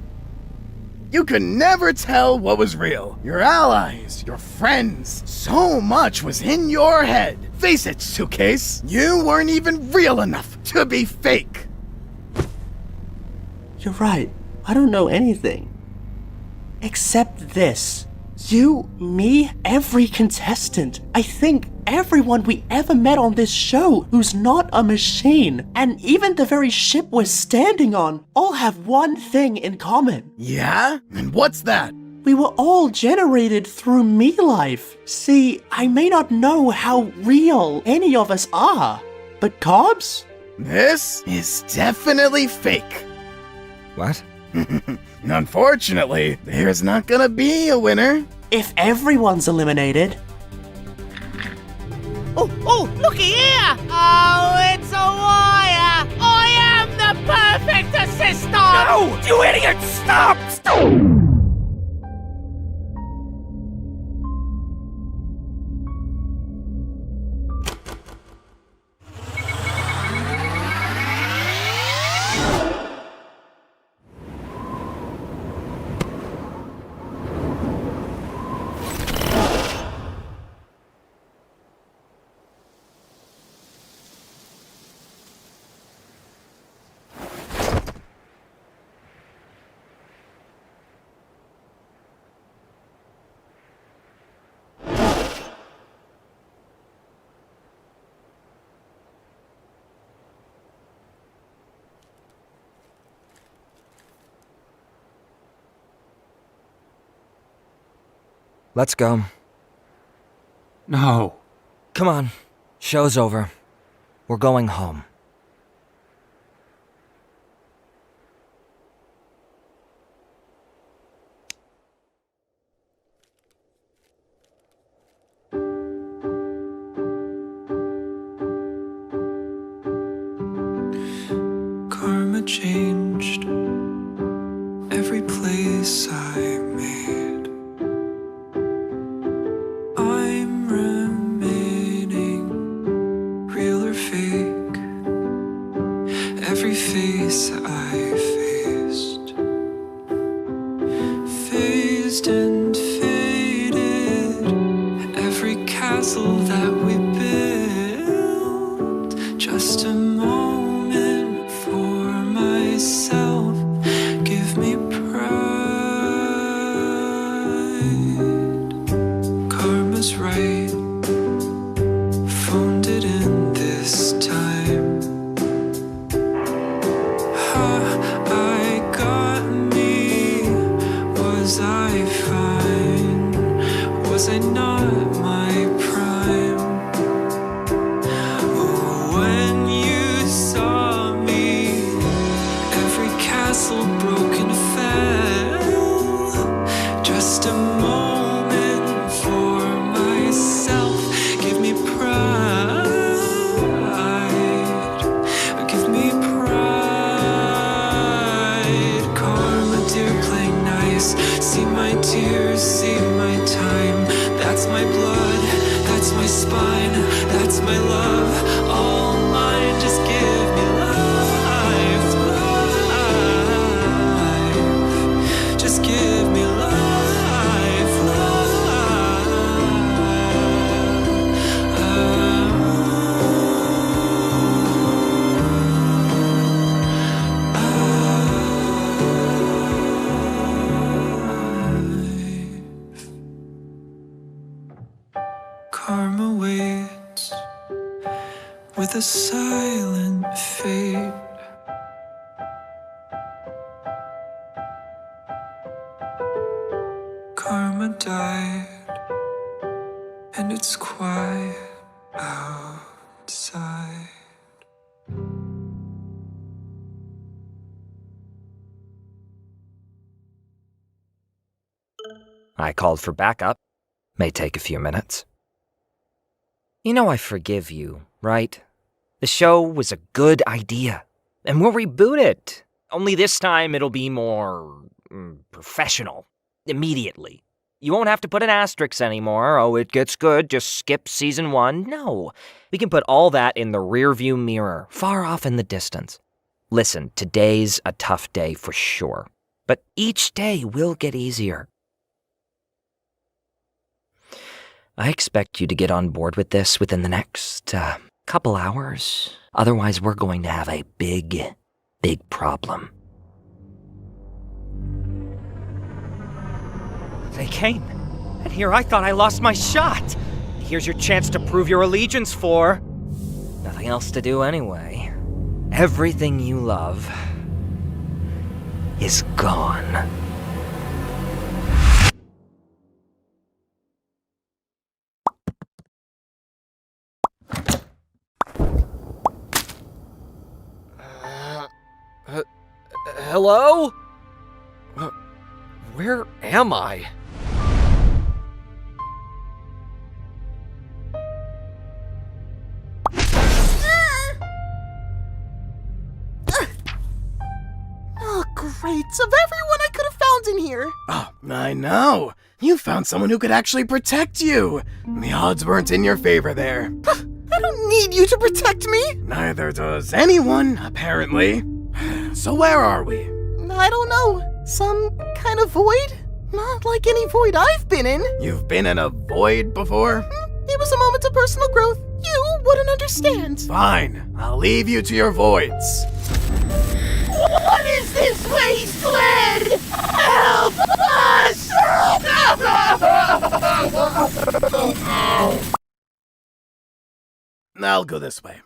You could never tell what was real. Your allies, your friends, so much was in your head. Face it, Suitcase, you weren't even real enough to be fake. You're right. I don't know anything. Except this. You, me, every contestant. I think everyone we ever met on this show who's not a machine, and even the very ship we're standing on, all have one thing in common. Yeah? And what's that? We were all generated through me life. See, I may not know how real any of us are, but Cobbs? This is definitely fake. What? Unfortunately, there's not gonna be a winner. If everyone's eliminated. Oh, looky here! Oh, it's a wire! I am the perfect assistant! No! You idiot! Stop! Let's go. No. Come on. Show's over. We're going home. Karma changed every place I made. I'm remaining real or fake. Every face I faced, phased and faded. Every castle that we built, just a moment for myself. Give me pride. Karma's right. Phoned it in this time. Ha, I got me. Was I fine? Was I not my prime? When you saw me, every castle broken fell. Just a moment for myself. Give me pride. Give me pride. Karma, dear, play nice. See my tears, see my time. That's my blood, that's my spine, that's my love, all mine. Just give me life, life. Just give me life, Karma waits with a silent fate. Karma died, and it's quiet outside. I called for backup. May take a few minutes. You know I forgive you, right? The show was a good idea, and we'll reboot it. Only this time it'll be more professional, immediately. You won't have to put an asterisk anymore. Oh, it gets good, just skip season 1. No, we can put all that in the rearview mirror, far off in the distance. Listen, today's a tough day for sure, but each day will get easier. I expect you to get on board with this within the next couple hours. Otherwise, we're going to have a big problem. They came, and here I thought I lost my shot. Here's your chance to prove your allegiance for... Nothing else to do anyway. Everything you love is gone. Hello? Where am I? Oh, great. Of everyone I could have found in here. Oh, I know. You found someone who could actually protect you. The odds weren't in your favor there. I don't need you to protect me. Neither does anyone, apparently. So where are we? I don't know. Some kind of void? Not like any void I've been in. You've been in a void before? It was a moment of personal growth. You wouldn't understand. Fine. I'll leave you to your voids. What is this wasteland? Help us! I'll go this way.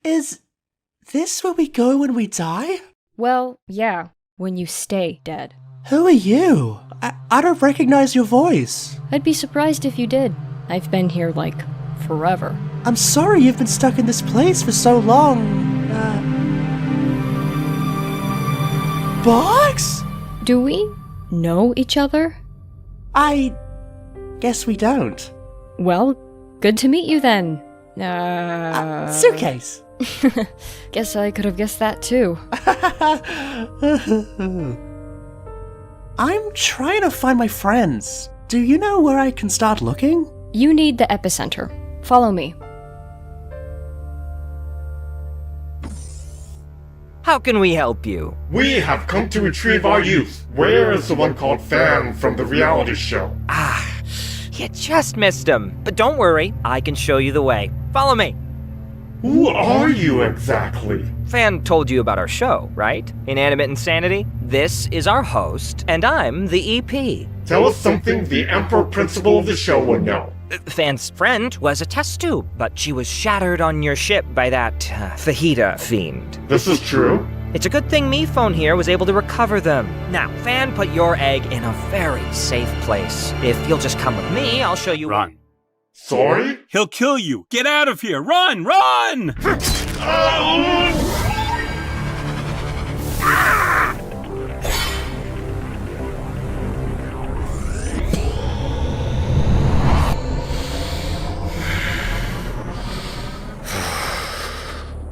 Is this where we go when we die? Well, yeah, when you stay dead. Who are you? I don't recognize your voice. I'd be surprised if you did. I've been here, like, forever. I'm sorry you've been stuck in this place for so long. Box? Do we know each other? I guess we don't. Well, good to meet you then. Suitcase. Guess I could have guessed that too. I'm trying to find my friends. Do you know where I can start looking? You need the epicenter. Follow me. How can we help you? We have come to retrieve our youth. Where is the one called Fan from the reality show? You just missed him. But don't worry, I can show you the way. Follow me. Who are you exactly? Fan told you about our show, right? Inanimate Insanity? This is our host, and I'm the EP. Tell us something the Emperor Principal of the show would know. Fan's friend was a test tube, but she was shattered on your ship by that fajita fiend. This is true? It's a good thing me phone here was able to recover them. Now, Fan put your egg in a very safe place. If you'll just come with me, I'll show you. Run. Sorry? He'll kill you. Get out of here. Run! Run!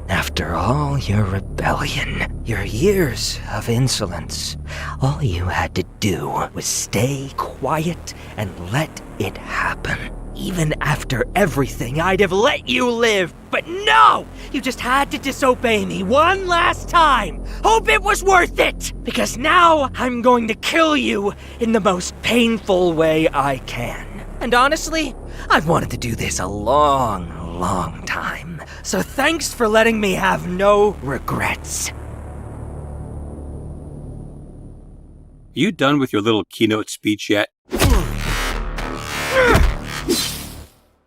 After all your rebellion, your years of insolence, all you had to do was stay quiet and let it happen. Even after everything, I'd have let you live, but no! You just had to disobey me one last time. Hope it was worth it, because now I'm going to kill you in the most painful way I can. And honestly, I've wanted to do this a long time. So thanks for letting me have no regrets. You done with your little keynote speech yet?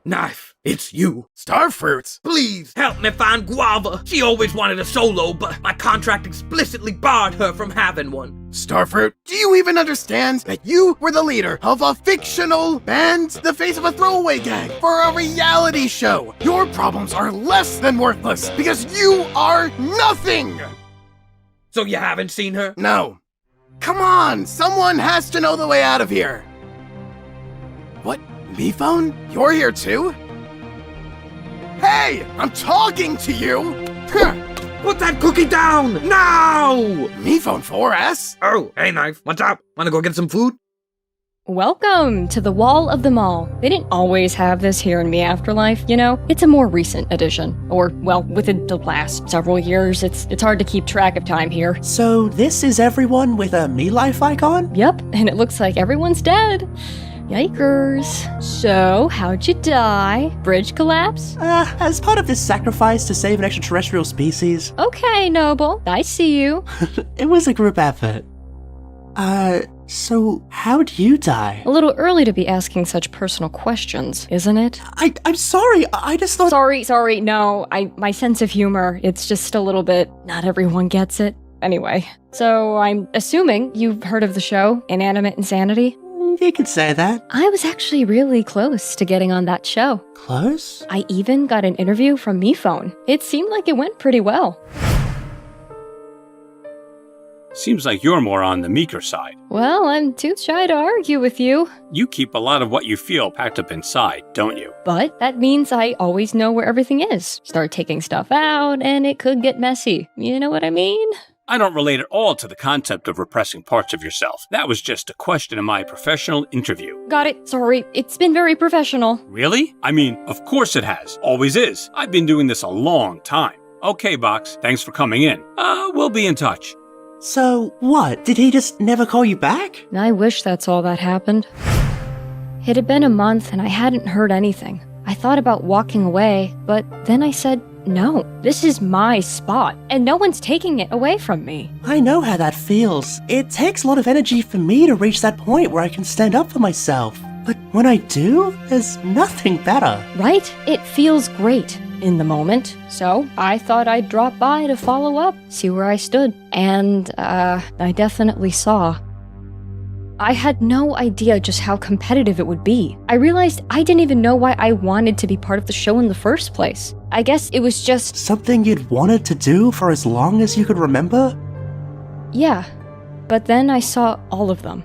Knife, it's you. Starfruits, please help me find Guava. She always wanted a solo, but my contract explicitly barred her from having one. Starfruit, do you even understand that you were the leader of a fictional band, the face of a throwaway gang, for a reality show? Your problems are less than worthless because you are nothing! So you haven't seen her? No. Come on, someone has to know the way out of here. What? Me phone? You're here too? Hey! I'm talking to you! Put that cookie down! Now! Me phone 4S? Oh, hey Knife, what's up? Wanna go get some food? Welcome to the Wall of the Mall. They didn't always have this here in Me Afterlife, you know? It's a more recent addition. Or, well, within the last several years, it's hard to keep track of time here. So this is everyone with a Me Life icon? Yep, and it looks like everyone's dead. Yikers. So, how'd you die? Bridge collapse? As part of this sacrifice to save an extraterrestrial species. Okay, Noble. I see you. It was a group effort. So how'd you die? A little early to be asking such personal questions, isn't it? I'm sorry, I just thought— Sorry, no, my sense of humor, it's just a little bit, not everyone gets it. Anyway, so I'm assuming you've heard of the show, Inanimate Insanity? You could say that. I was actually really close to getting on that show. Close? I even got an interview from MePhone. It seemed like it went pretty well. Seems like you're more on the meeker side. Well, I'm too shy to argue with you. You keep a lot of what you feel packed up inside, don't you? But that means I always know where everything is. Start taking stuff out, and it could get messy. You know what I mean? I don't relate at all to the concept of repressing parts of yourself. That was just a question in my professional interview. Got it. Sorry. It's been very professional. Really? I mean, of course it has. Always is. I've been doing this a long time. Okay, Box. Thanks for coming in. We'll be in touch. So, what? Did he just never call you back? I wish that's all that happened. It had been a month and I hadn't heard anything. I thought about walking away, but then I said, no, this is my spot, and no one's taking it away from me. I know how that feels. It takes a lot of energy for me to reach that point where I can stand up for myself. But when I do, there's nothing better. Right? It feels great. in the moment, so I thought I'd drop by to follow up, see where I stood. And, I definitely saw. I had no idea just how competitive it would be. I realized I didn't even know why I wanted to be part of the show in the first place. I guess it was just... Something you'd wanted to do for as long as you could remember? Yeah. But then I saw all of them.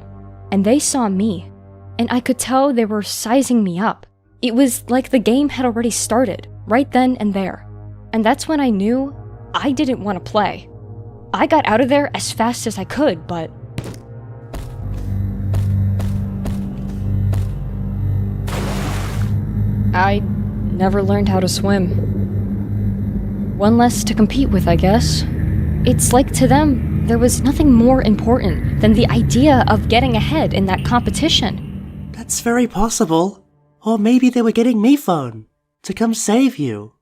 And they saw me. And I could tell they were sizing me up. It was like the game had already started, right then and there. And that's when I knew I didn't want to play. I got out of there as fast as I could, but... I never learned how to swim. One less to compete with, I guess. It's like to them, there was nothing more important than the idea of getting ahead in that competition. That's very possible. Or maybe they were getting me phone to come save you.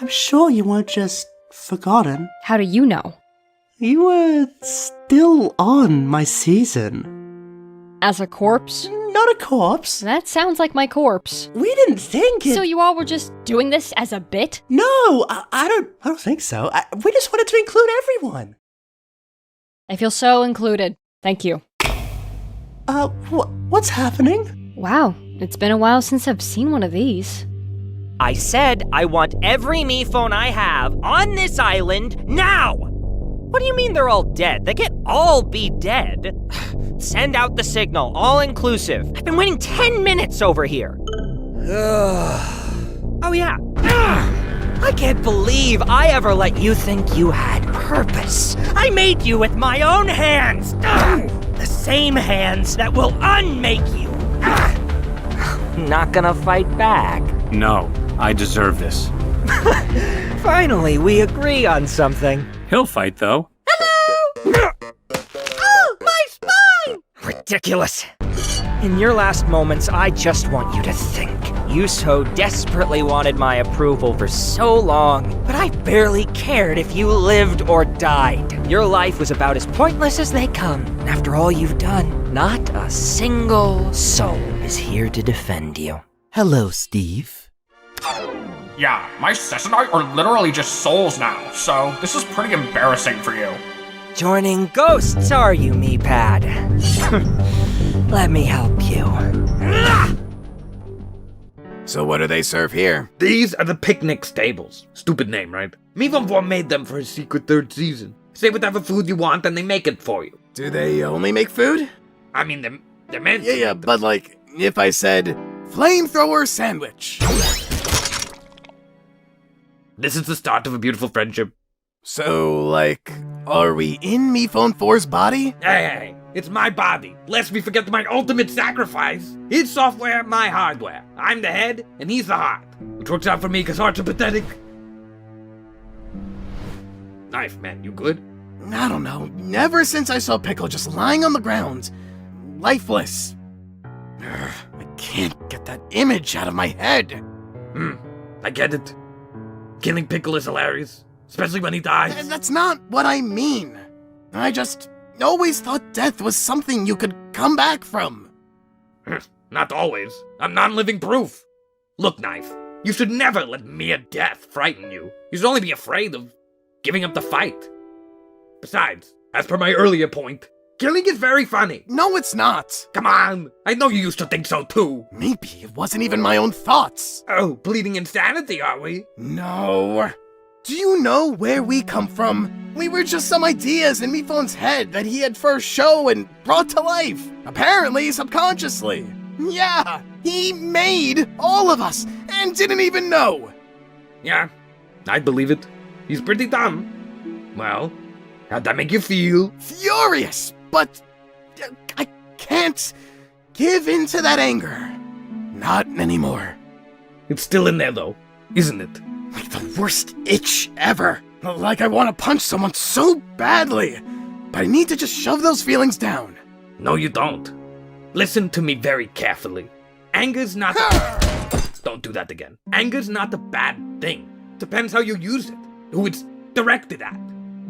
I'm sure you weren't just forgotten. How do you know? You were still on my season. As a corpse? Not a corpse. That sounds like my corpse. We didn't think it... So you all were just doing this as a bit? No, I don't think so. We just wanted to include everyone. I feel so included. Thank you. What's happening? Wow, it's been a while since I've seen one of these. I said I want every me phone I have on this island now! What do you mean they're all dead? They can't all be dead. Send out the signal, all inclusive. I've been waiting 10 minutes over here. Oh yeah. I can't believe I ever let you think you had purpose. I made you with my own hands. The same hands that will unmake you. Not gonna fight back. No, I deserve this. Finally, we agree on something. He'll fight, though. Hello! Oh, my spine! Ridiculous. In your last moments, I just want you to think. You so desperately wanted my approval for so long, but I barely cared if you lived or died. Your life was about as pointless as they come. After all you've done, not a single soul is here to defend you. Hello, Steve. Yeah, my sis and I are literally just souls now, so this is pretty embarrassing for you. Joining ghosts, are you, me-pad? Let me help you. So what do they serve here? These are the picnic stables. Stupid name, right? Mifon made them for his secret third season. Say whatever food you want and they make it for you. Do they only make food? I mean, they're meant to. Yeah, but like, if I said, flamethrower sandwich. This is the start of a beautiful friendship. So, like, are we in Mifon 4's body? Hey, it's my body. Lest we forget my ultimate sacrifice. His software, my hardware. I'm the head, and he's the heart. Which works out for me because hearts are pathetic. Knife, man, you good? I don't know. Ever since I saw Pickle just lying on the ground, lifeless. I can't get that image out of my head. I get it. Killing Pickle is hilarious, especially when he dies. And that's not what I mean. I just always thought death was something you could come back from. Not always. I'm non-living proof. Look, Knife, you should never let mere death frighten you. You should only be afraid of giving up the fight. Besides, as per my earlier point, killing is very funny. No, it's not. Come on, I know you used to think so too. Maybe it wasn't even my own thoughts. Oh, pleading insanity, are we? No. Do you know where we come from? We were just some ideas in Mifon's head that he had first shown and brought to life. Apparently, subconsciously. Yeah, he made all of us and didn't even know. Yeah, I believe it. He's pretty dumb. Well, how'd that make you feel? Furious, but I can't give in to that anger. Not anymore. It's still in there, though, isn't it? Like the worst itch ever. Like I want to punch someone so badly. But I need to just shove those feelings down. No, you don't. Listen to me very carefully. Anger's not Don't do that again. Anger's not a bad thing. Depends how you use it, who it's directed at.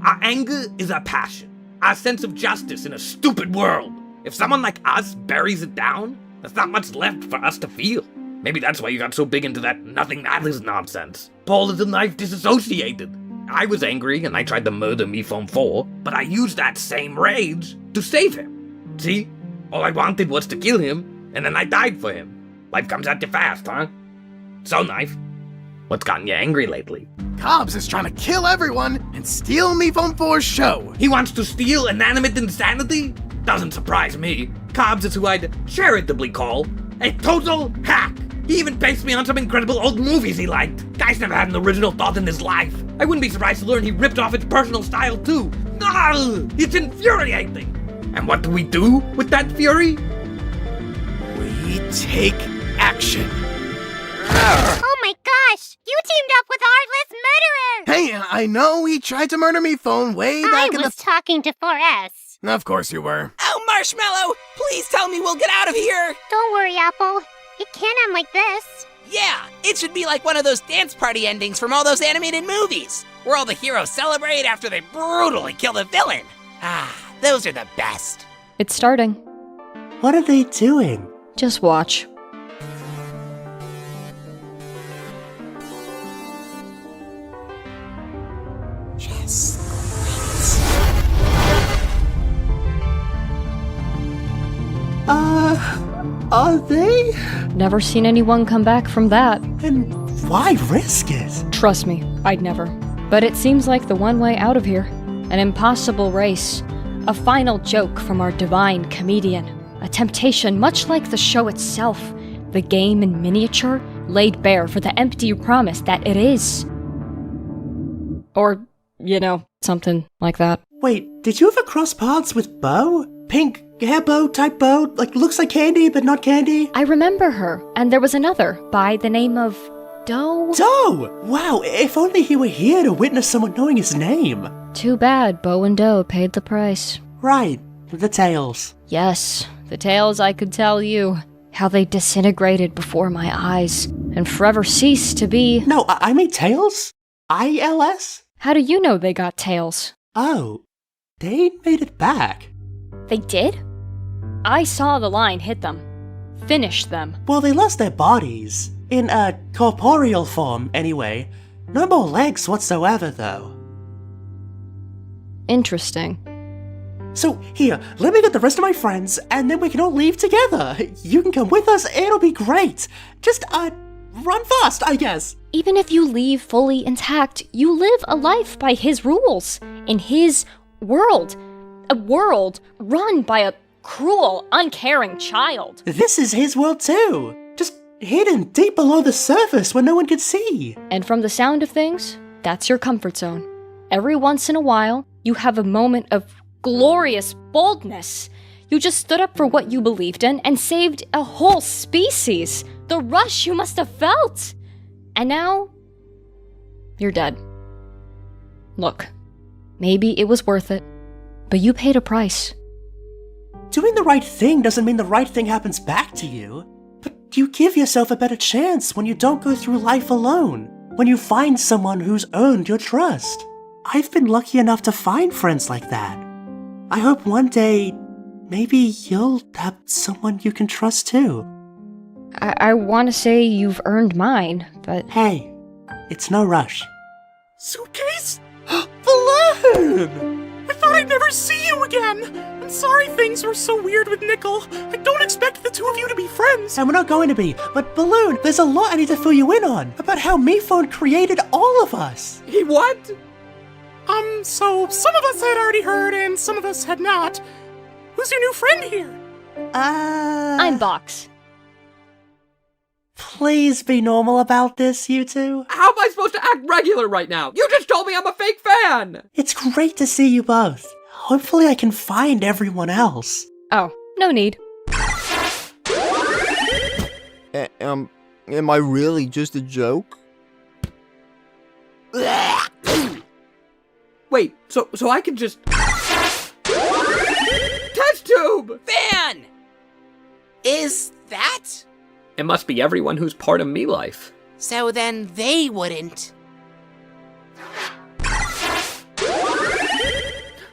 Our anger is our passion, our sense of justice in a stupid world. If someone like us buries it down, there's not much left for us to feel. Maybe that's why you got so big into that nothing matters nonsense. Paul is a life disassociated. I was angry and I tried to murder me from 4, but I used that same rage to save him. See? All I wanted was to kill him, and then I died for him. Life comes at you fast, huh? So, Knife, what's gotten you angry lately? Cobbs is trying to kill everyone and steal me from 4's show. He wants to steal inanimate insanity? Doesn't surprise me. Cobbs is who I'd charitably call a total hack. He even based me on some incredible old movies he liked. Guy's never had an original thought in his life. I wouldn't be surprised to learn he ripped off his personal style too. It's infuriating. And what do we do with that fury? We take action. Oh my gosh! You teamed up with Heartless Murderer! Hey, I know he tried to murder me phone way back in the... I was talking to 4S. Of course you were. Oh, Marshmallow! Please tell me we'll get out of here! Don't worry, Apple. It can't end like this. Yeah, it should be like one of those dance party endings from all those animated movies, where all the heroes celebrate after they brutally kill the villain. Those are the best. It's starting. What are they doing? Just watch. Yes. Are they? Never seen anyone come back from that. And why risk it? Trust me, I'd never. But it seems like the one way out of here. An impossible race. A final joke from our divine comedian. A temptation much like the show itself. The game in miniature laid bare for the empty promise that it is. Or, something like that. Wait, did you ever cross paths with Bo? Pink hair bow type bow? Like, looks like candy, but not candy? I remember her, and there was another by the name of Doe? Doe! Wow, if only he were here to witness someone knowing his name. Too bad Bo and Doe paid the price. Right, the tales. Yes, the tales I could tell you. How they disintegrated before my eyes, and forever ceased to be... No, I mean tails? ILS? How do you know they got tails? Oh, they made it back. They did? I saw the line hit them. Finish them. Well, they lost their bodies. In a corporeal form, anyway. No more legs whatsoever, though. Interesting. So, here, let me get the rest of my friends, and then we can all leave together. You can come with us, it'll be great. Just, run fast, I guess. Even if you leave fully intact, you live a life by his rules. In his world. A world run by a cruel, uncaring child. This is his world too. Just hidden deep below the surface where no one could see. And from the sound of things, that's your comfort zone. Every once in a while, you have a moment of glorious boldness. You just stood up for what you believed in and saved a whole species. The rush you must have felt. And now, you're dead. Look, maybe it was worth it, but you paid a price. Doing the right thing doesn't mean the right thing happens back to you. But you give yourself a better chance when you don't go through life alone. When you find someone who's earned your trust. I've been lucky enough to find friends like that. I hope one day, maybe you'll have someone you can trust too. I want to say you've earned mine, but... Hey, it's no rush. Suitcase? Balloon! I thought I'd never see you again! I'm sorry things were so weird with Nickel. I don't expect the two of you to be friends. And we're not going to be, but Balloon, there's a lot I need to fill you in on about how MePhone created all of us. He what? So some of us had already heard and some of us had not. Who's your new friend here? I'm Box. Please be normal about this, you two. How am I supposed to act regular right now? You just told me I'm a fake fan! It's great to see you both. Hopefully I can find everyone else. Oh, no need. Am I really just a joke? Wait, so I can just... Test tube! Fan! Is that? It must be everyone who's part of me life. So then they wouldn't.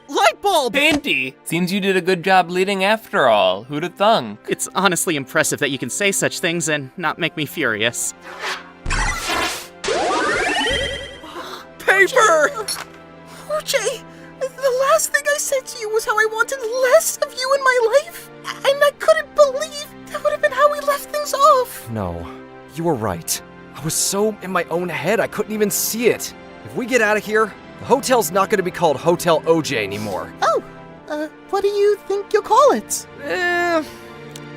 Light bulb! Bandy! Seems you did a good job leading after all. Who'd have thunk? It's honestly impressive that you can say such things and not make me furious. Paper! OJ, the last thing I said to you was how I wanted less of you in my life, and I couldn't believe that would have been how we left things off. No, you were right. I was so in my own head I couldn't even see it. If we get out of here, the hotel's not going to be called Hotel OJ anymore. Oh, what do you think you'll call it?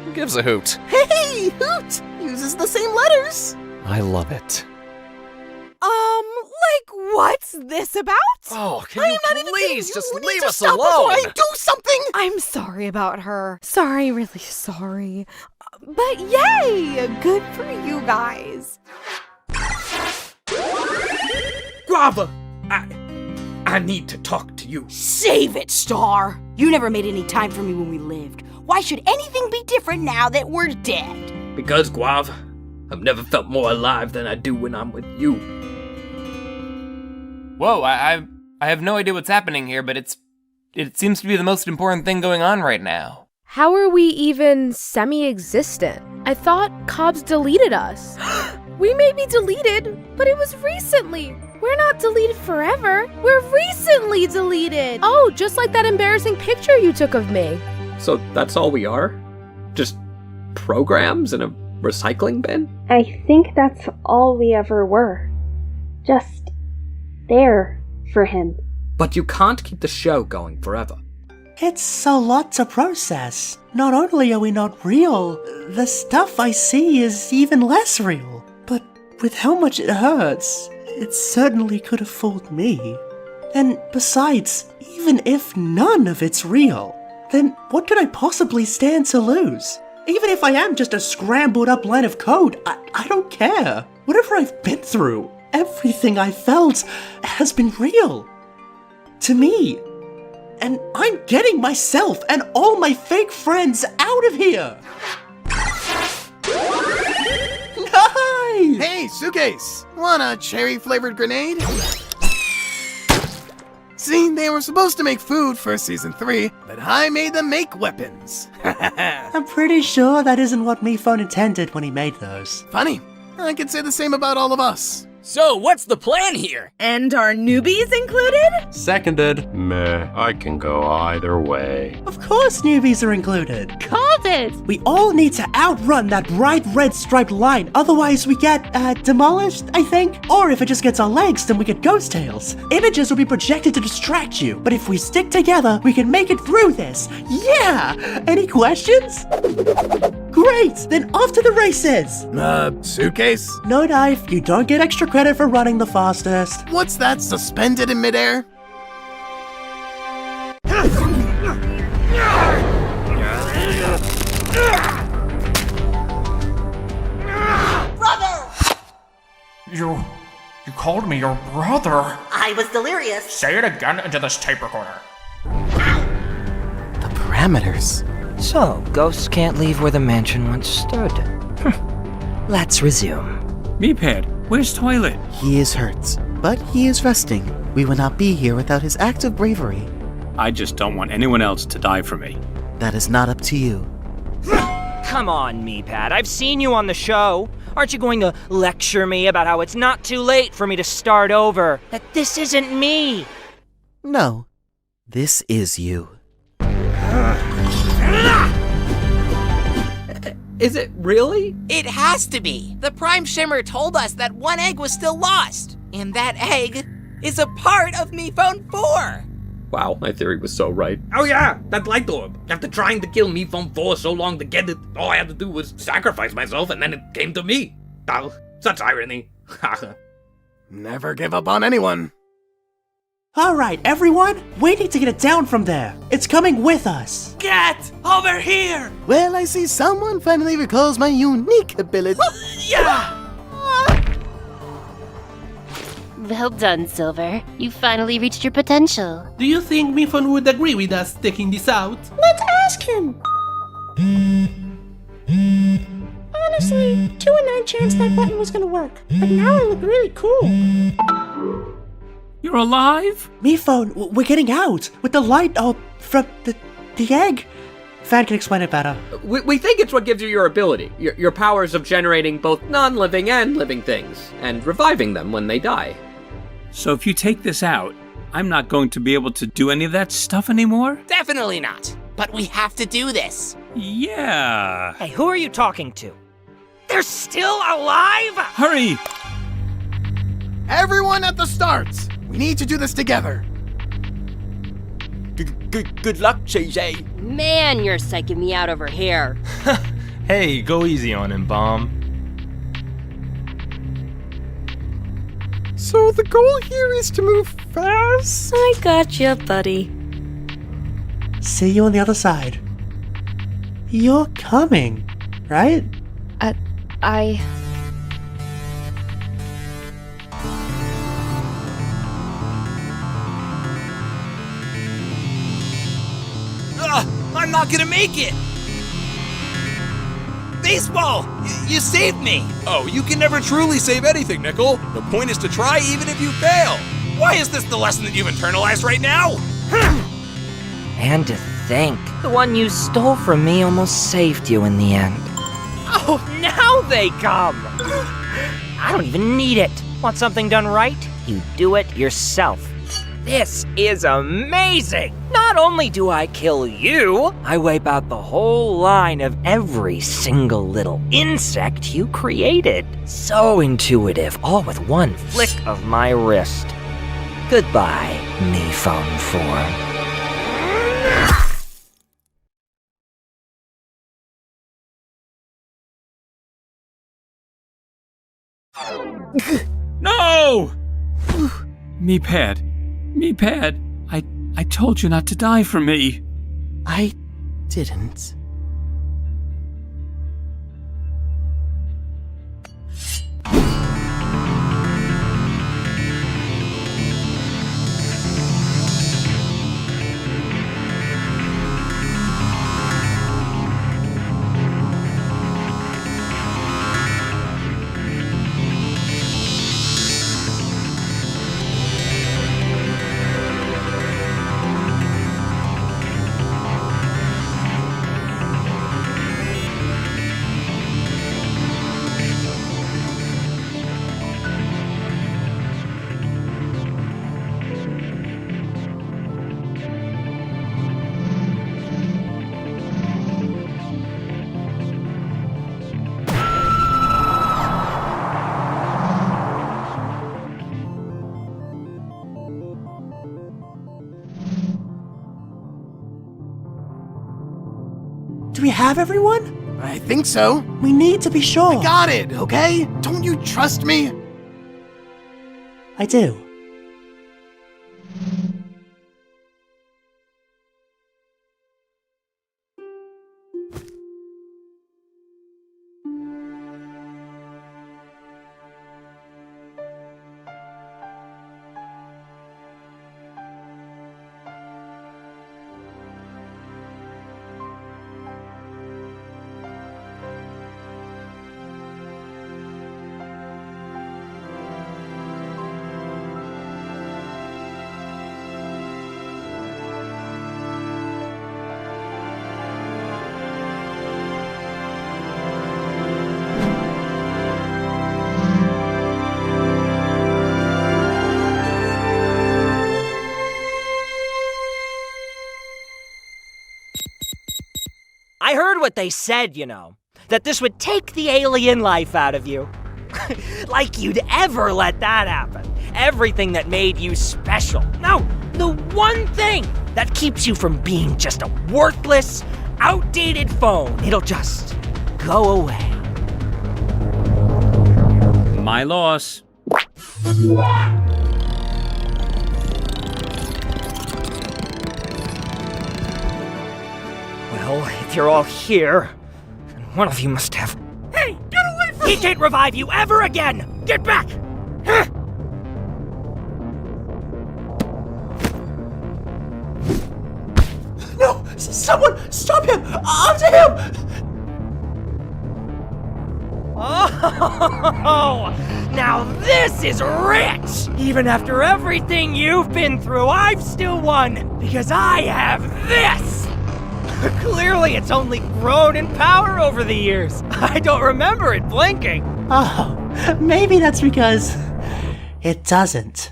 Who gives a hoot? Hey, Hoot! Uses the same letters. I love it. What's this about? Oh, can I you am not even kidding. please just You need leave to us stop alone? before I do something! I'm sorry about her. Sorry, really sorry. But yay! Good for you guys. Guava! I need to talk to you. Save it, Star! You never made any time for me when we lived. Why should anything be different now that we're dead? Because, Guava, I've never felt more alive than I do when I'm with you. Whoa, I have no idea what's happening here, but it seems to be the most important thing going on right now. How are we even semi-existent? I thought Cobbs deleted us. We may be deleted, but it was recently. We're not deleted forever. We're recently deleted. Oh, just like that embarrassing picture you took of me. So that's all we are? Just programs in a recycling bin? I think that's all we ever were. Just there for him. But you can't keep the show going forever. It's a lot to process. Not only are we not real, the stuff I see is even less real. But with how much it hurts, it certainly could have fooled me. And besides, even if none of it's real, then what could I possibly stand to lose? Even if I am just a scrambled up line of code, I don't care. Whatever I've been through, everything I felt has been real. To me. And I'm getting myself and all my fake friends out of here! Nice! Hey, Suitcase! Want a cherry-flavored grenade? See, they were supposed to make food for season 3, but I made them make weapons. I'm pretty sure that isn't what MePhone intended when he made those. Funny. I could say the same about all of us. So, what's the plan here? And are newbies included? Seconded. Meh, I can go either way. Of course newbies are included. Called it! We all need to outrun that bright red striped line, otherwise we get, demolished, I think? Or if it just gets our legs, then we get ghost tails. Images will be projected to distract you, but if we stick together, we can make it through this. Yeah! Any questions? Great! Then off to the races! Suitcase? No knife, you don't get extra credit for running the fastest. What's that, suspended in midair? Brother! You called me your brother. I was delirious. Say it again into this tape recorder. The parameters. So, ghosts can't leave where the mansion once stood. Let's resume. Meepad, where's toilet? He is hurt, but he is resting. We would not be here without his act of bravery. I just don't want anyone else to die for me. That is not up to you. Come on, Meepad, I've seen you on the show. Aren't you going to lecture me about how it's not too late for me to start over? That this isn't me? No, this is you. Is it really? It has to be. The Prime Shimmer told us that one egg was still lost. And that egg is a part of MePhone 4. Wow, my theory was so right. Oh yeah, that light orb. After trying to kill MePhone 4 so long to get it, all I had to do was sacrifice myself and then it came to me. Oh, such irony. Never give up on anyone. Alright, everyone, we need to get it down from there. It's coming with us. Get over here! Well, I see someone finally recalls my unique ability. Yeah! Well done, Silver. You finally reached your potential. Do you think Mifon would agree with us taking this out? Let's ask him. Honestly, 2 in 9 chance that button was gonna work. But now I look really cool. You're alive? Mifon, we're getting out with the light from the egg. Fan can explain it better. We think it's what gives you your ability, your powers of generating both non-living and living things, and reviving them when they die. So if you take this out, I'm not going to be able to do any of that stuff anymore? Definitely not. But we have to do this. Yeah. Hey, who are you talking to? They're still alive? Hurry! Everyone at the start! We need to do this together. Good luck, JJ. Man, you're psyching me out over here. Hey, go easy on him, Bomb. So the goal here is to move fast? I gotcha, buddy. See you on the other side. You're coming, right? I'm not gonna make it! Baseball! You saved me! Oh, you can never truly save anything, Nickel. The point is to try even if you fail. Why is this the lesson that you've internalized right now? And to think, the one you stole from me almost saved you in the end. Oh, now they come! I don't even need it. Want something done right? You do it yourself. This is amazing! Not only do I kill you, I wipe out the whole line of every single little insect you created. So intuitive, all with one flick of my wrist. Goodbye, me phone 4. No! Me-Pad, I told you not to die for me. I didn't. Do we have everyone? I think so. We need to be sure. I got it, okay? Don't you trust me? I do. I heard what they said, you know. That this would take the alien life out of you. Like you'd ever let that happen. Everything that made you special. No, the one thing that keeps you from being just a worthless, outdated phone. It'll just go away. My loss. Well, if you're all here, then one of you must have... Hey, get away from me! He can't revive you ever again! Get back! Huh? No! Someone stop him! Onto him! Oh, now this is rich! Even after everything you've been through, I've still won, because I have this! Clearly it's only grown in power over the years. I don't remember it blinking. Oh, maybe that's because it doesn't.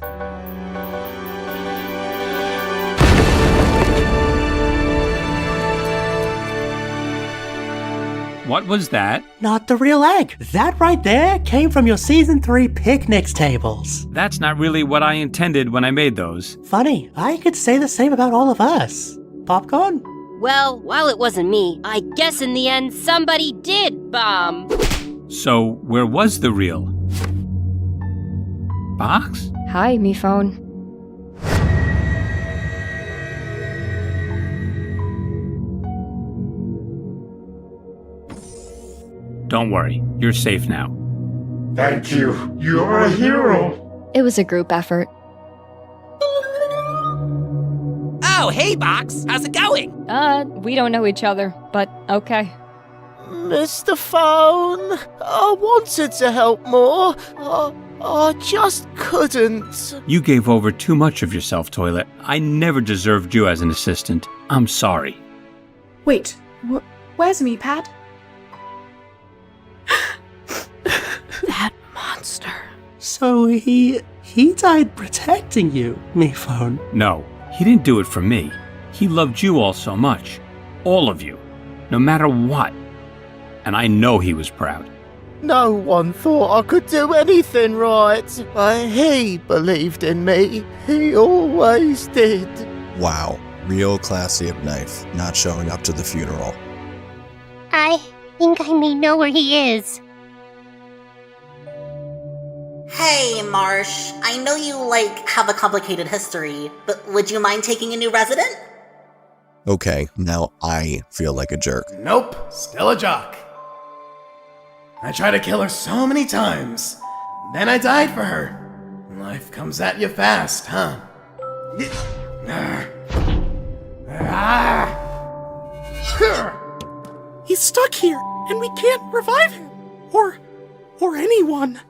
What was that? Not the real egg. That right there came from your Season 3 picnics tables. That's not really what I intended when I made those. Funny, I could say the same about all of us. Popcorn? Well, while it wasn't me, I guess in the end somebody did bomb. So, where was the real box? Hi, me phone. Don't worry, you're safe now. Thank you. You're a hero. It was a group effort. Oh, hey, Box. How's it going? We don't know each other, but okay. Mr. Phone, I wanted to help more. I just couldn't. You gave over too much of yourself, Toilet. I never deserved you as an assistant. I'm sorry. Wait, where's me, Pat? That monster. So he died protecting you, me phone. No, he didn't do it for me. He loved you all so much. All of you. No matter what. And I know he was proud. No one thought I could do anything right, but he believed in me. He always did. Wow, real classy of Knife, not showing up to the funeral. I think I may know where he is. Hey, Marsh. I know you, have a complicated history, but would you mind taking a new resident? Okay, now I feel like a jerk. Nope, still a jock. I tried to kill her so many times. Then I died for her. Life comes at you fast, huh? He's stuck here, and we can't revive him. Or anyone.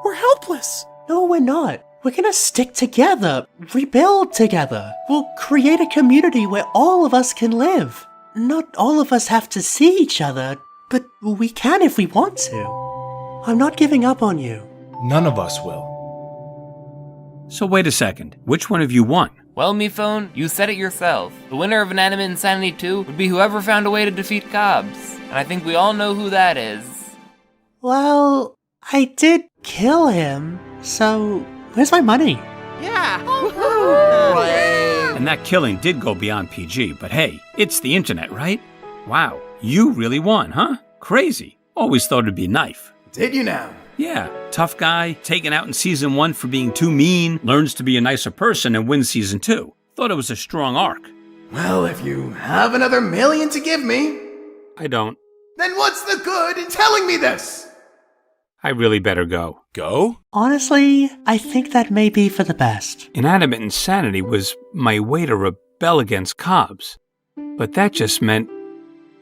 We're helpless. No, we're not. We're gonna stick together, rebuild together. We'll create a community where all of us can live. Not all of us have to see each other, but we can if we want to. I'm not giving up on you. None of us will. So wait a second. Which one of you won? Well, me phone, you said it yourself. The winner of Inanimate Insanity 2 would be whoever found a way to defeat Cobbs. And I think we all know who that is. Well, I did kill him, so where's my money? Yeah! And that killing did go beyond PG, but hey, it's the internet, right? Wow, you really won, huh? Crazy. Always thought it'd be Knife. Did you now? Yeah, tough guy, taken out in Season 1 for being too mean, learns to be a nicer person and wins Season 2. Thought it was a strong arc. Well, if you have another $1 million to give me... I don't. Then what's the good in telling me this? I really better go. Go? Honestly, I think that may be for the best. Inanimate Insanity was my way to rebel against Cobbs. But that just meant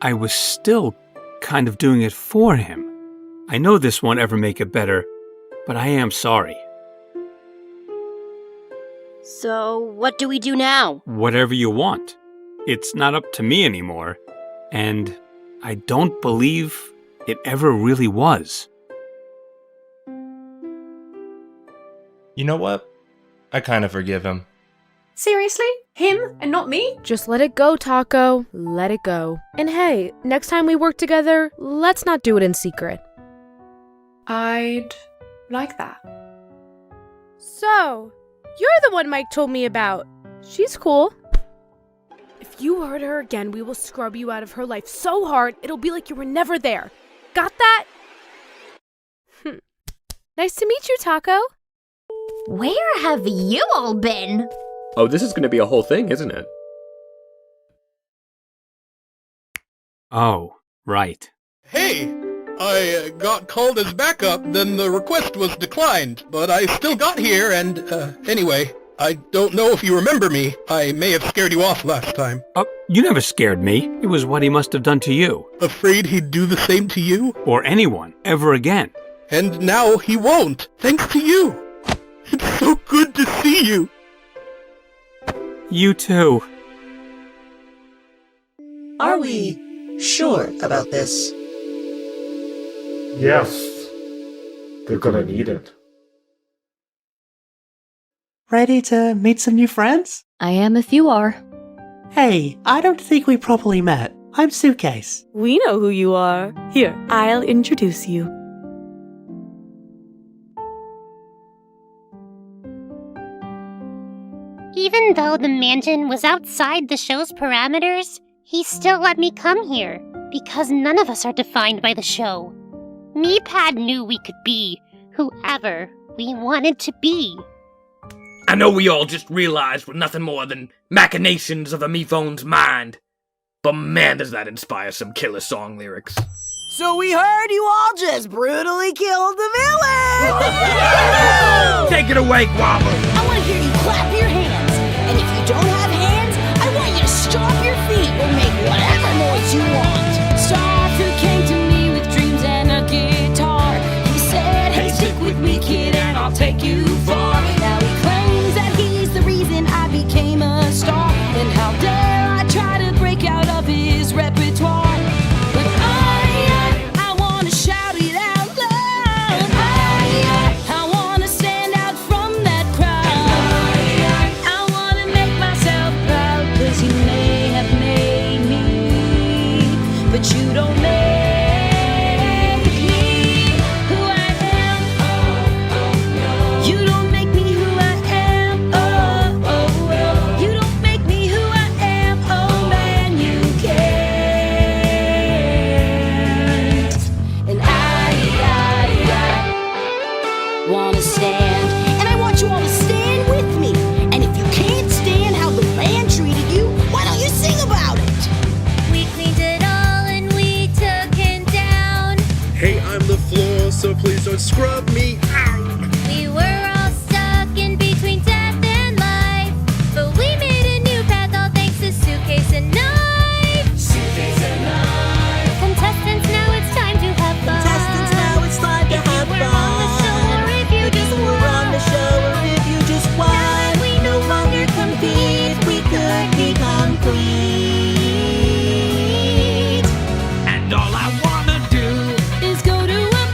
I was still kind of doing it for him. I know this won't ever make it better, but I am sorry. So, what do we do now? Whatever you want. It's not up to me anymore, and I don't believe it ever really was. You know what? I kind of forgive him. Seriously? Him and not me? Just let it go, Taco. Let it go. And hey, next time we work together, let's not do it in secret. I'd like that. So, you're the one Mike told me about. She's cool. If you hurt her again, we will scrub you out of her life so hard, it'll be like you were never there. Got that? Nice to meet you, Taco. Where have you all been? Oh, this is going to be a whole thing, isn't it? Oh, right. Hey, I got called as backup, then the request was declined, but I still got here and, anyway, I don't know if you remember me. I may have scared you off last time. You never scared me. It was what he must have done to you. Afraid he'd do the same to you? Or anyone, ever again. And now he won't, thanks to you. It's so good to see you. You too. Are we sure about this? Yes. They're gonna need it. Ready to meet some new friends? I am if you are. Hey, I don't think we properly met. I'm Suitcase. We know who you are. Here, I'll introduce you. Even though the mansion was outside the show's parameters, he still let me come here, because none of us are defined by the show. Me-Pad knew we could be whoever we wanted to be. I know we all just realized we're nothing more than machinations of a me-phone's mind. But man, does that inspire some killer song lyrics. So we heard you all just brutally killed the villain! Take it away, Guava! I want to hear you clap your hands. And if you don't have hands, I want you to stomp your feet or make whatever noise you want. Starfruit came to me with dreams and a guitar. He said, hey, stick with me, kid, and I'll take you far. Now he claims that he's the reason I became a star. And how dare I try to break out of his repertoire. But I want to shout it out loud. I want to stand out from that crowd. I want to make myself proud, 'cause you may have made me, but you don't make me who I am. You don't make me who I am. You don't make me who I am. Oh man, you can't. And I wanna stand, and I want you all to stand with me. And if you can't stand how the band treated you, why don't you sing about it? We cleaned it all and we took him down. Hey, I'm the floor, so please don't scrub me out. We were all stuck in between death and life, but we made a new path all thanks to Suitcase and Knife. Suitcase and Knife. Contestants, now it's time to have fun. Contestants, now it's time to have We're fun. on the show, or if you just We're on the show, or if you just won. Now that we no longer compete, we could be complete. And all I wanna do Is go to a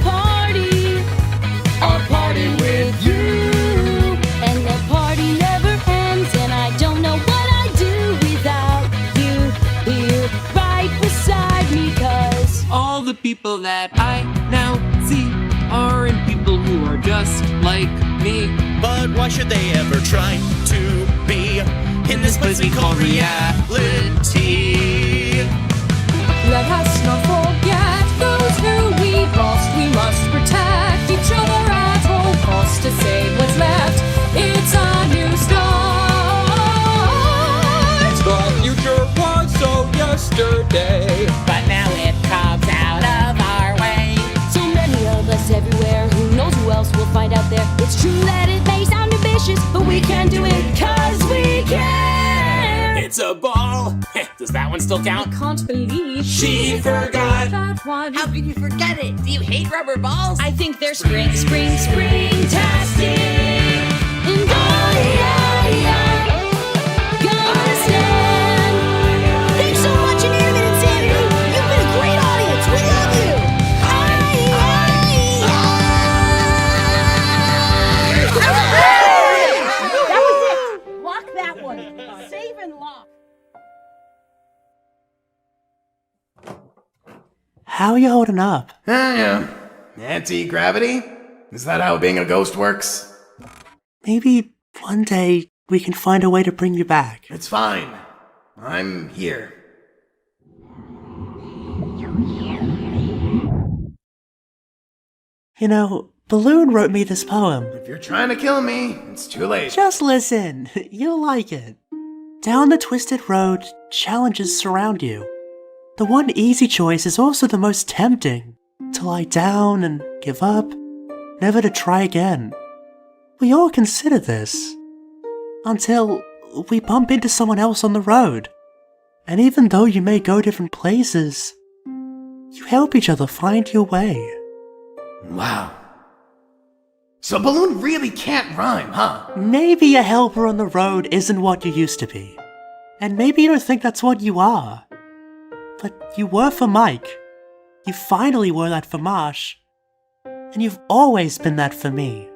party with you, and the party never ends, and I don't know what I'd do without you here right beside me, 'cause All the people that I now see are in people who are just like me. But why should they ever try to be in this place we call reality? let us not forget those who we've lost. We must protect each other at all costs to save what's left. It's a new start. The future was so yesterday, But now it comes out of our way. So many of us everywhere, who knows who else will find out there. It's true that it may sound ambitious, but we can do it 'cause we can. It's a ball. Does that one still count? I can't believe She forgot. that one. How could you forget it? Do you hate rubber balls? I think they're spring-tastic. And gonna stand. Thanks so much, Inanimate Insanity. You've been a great audience. We love you. That was it! Lock that one. Save and lock. How you holding up? Yeah. Anti-gravity? Is that how being a ghost works? Maybe one day we can find a way to bring you back. It's fine. I'm here. You know, Balloon wrote me this poem. If you're trying to kill me, it's too late. Just listen, you'll like it. Down the twisted road, challenges surround you. The one easy choice is also the most tempting. To lie down and give up, never to try again. We all consider this. Until we bump into someone else on the road. And even though you may go different places, you help each other find your way. Wow. So Balloon really can't rhyme, huh? Maybe a helper on the road isn't what you used to be. And maybe you don't think that's what you are. But you were for Mike. You finally were that for Marsh. And you've always been that for me.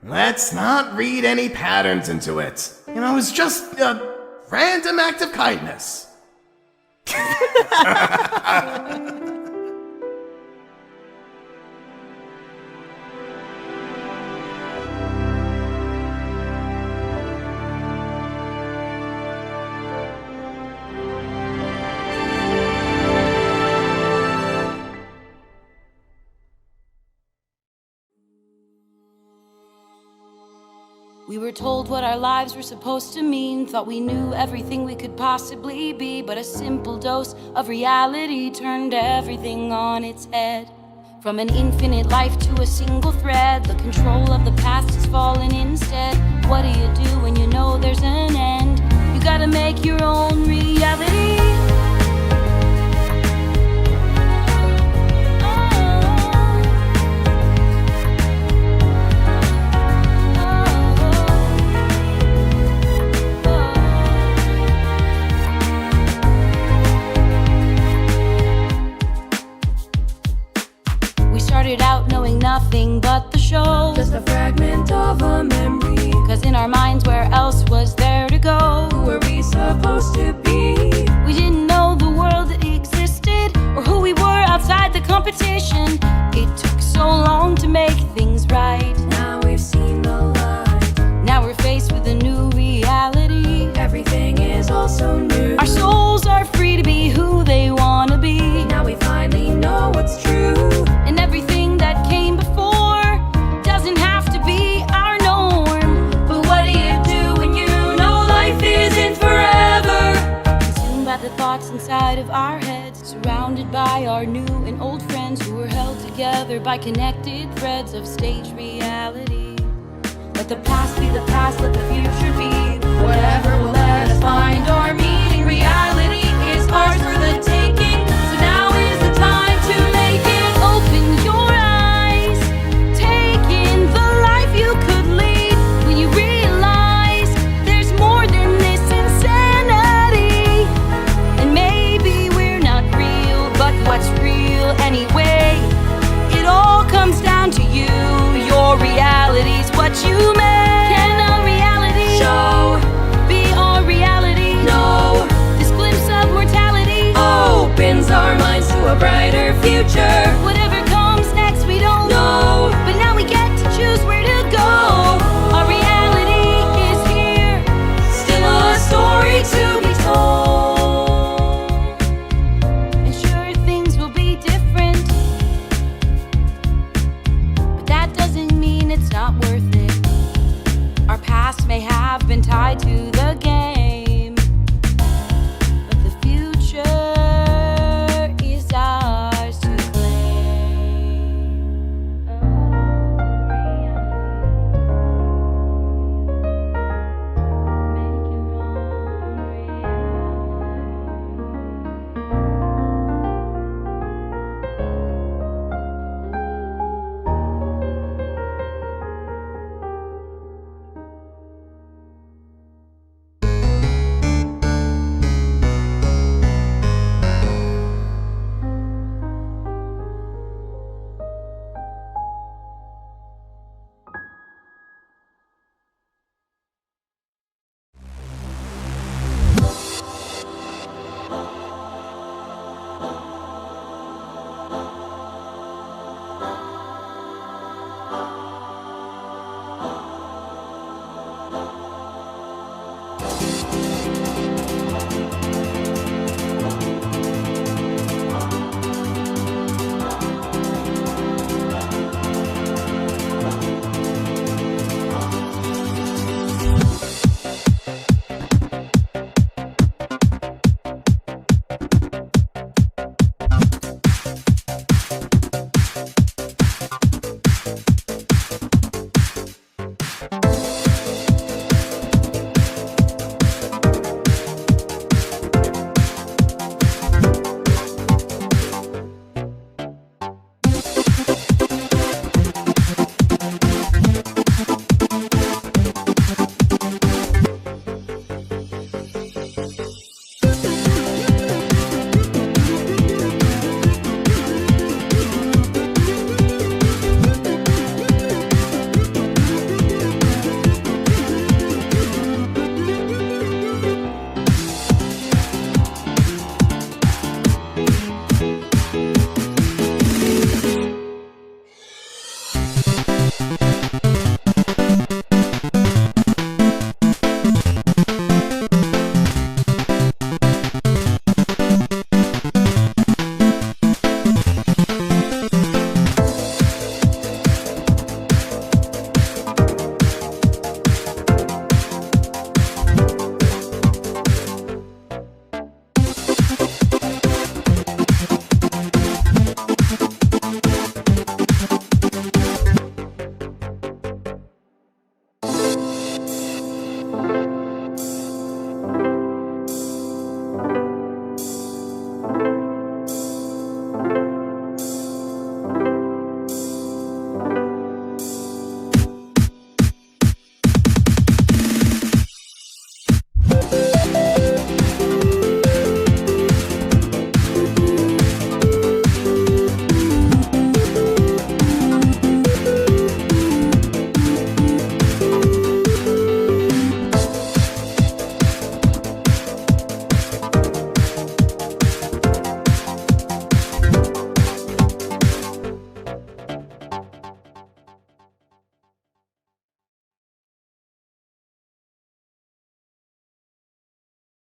Let's not read any patterns into it. You know, it's just a random act of kindness. We were told what our lives were supposed to mean, thought we knew everything we could possibly be, but a simple dose of reality turned everything on its head. From an infinite life to a single thread, the control of the past has fallen instead. What do you do when you know there's an end? You gotta make your own reality. Started out knowing nothing but the show, Just a fragment of a memory. Cause in our minds, where else was there to go? Who were we supposed to be? We didn't know the world existed, or who we were outside the competition. It took so long to make things right. Now we've seen the light. Now we're faced with a new reality. Everything is also new. Our souls are free to be who they wanna be. Now we finally know what's true. And everything that came before doesn't have to be our norm. But what do you do when you know life isn't forever? Consumed by the thoughts inside of our heads, surrounded by our new and old friends who were held together by connected threads of stage reality. Let the past be the past, let the future be whatever will let us find our meaning. Reality is ours for the taking, so now is the time to make it. Open your eyes, take in the life you could lead. When you realize there's more than this insanity. And maybe we're not real, but what's real anyway? It all comes down to you. Your reality's what you make. Can a reality Show be our reality? No. This glimpse of mortality opens our minds to a brighter future.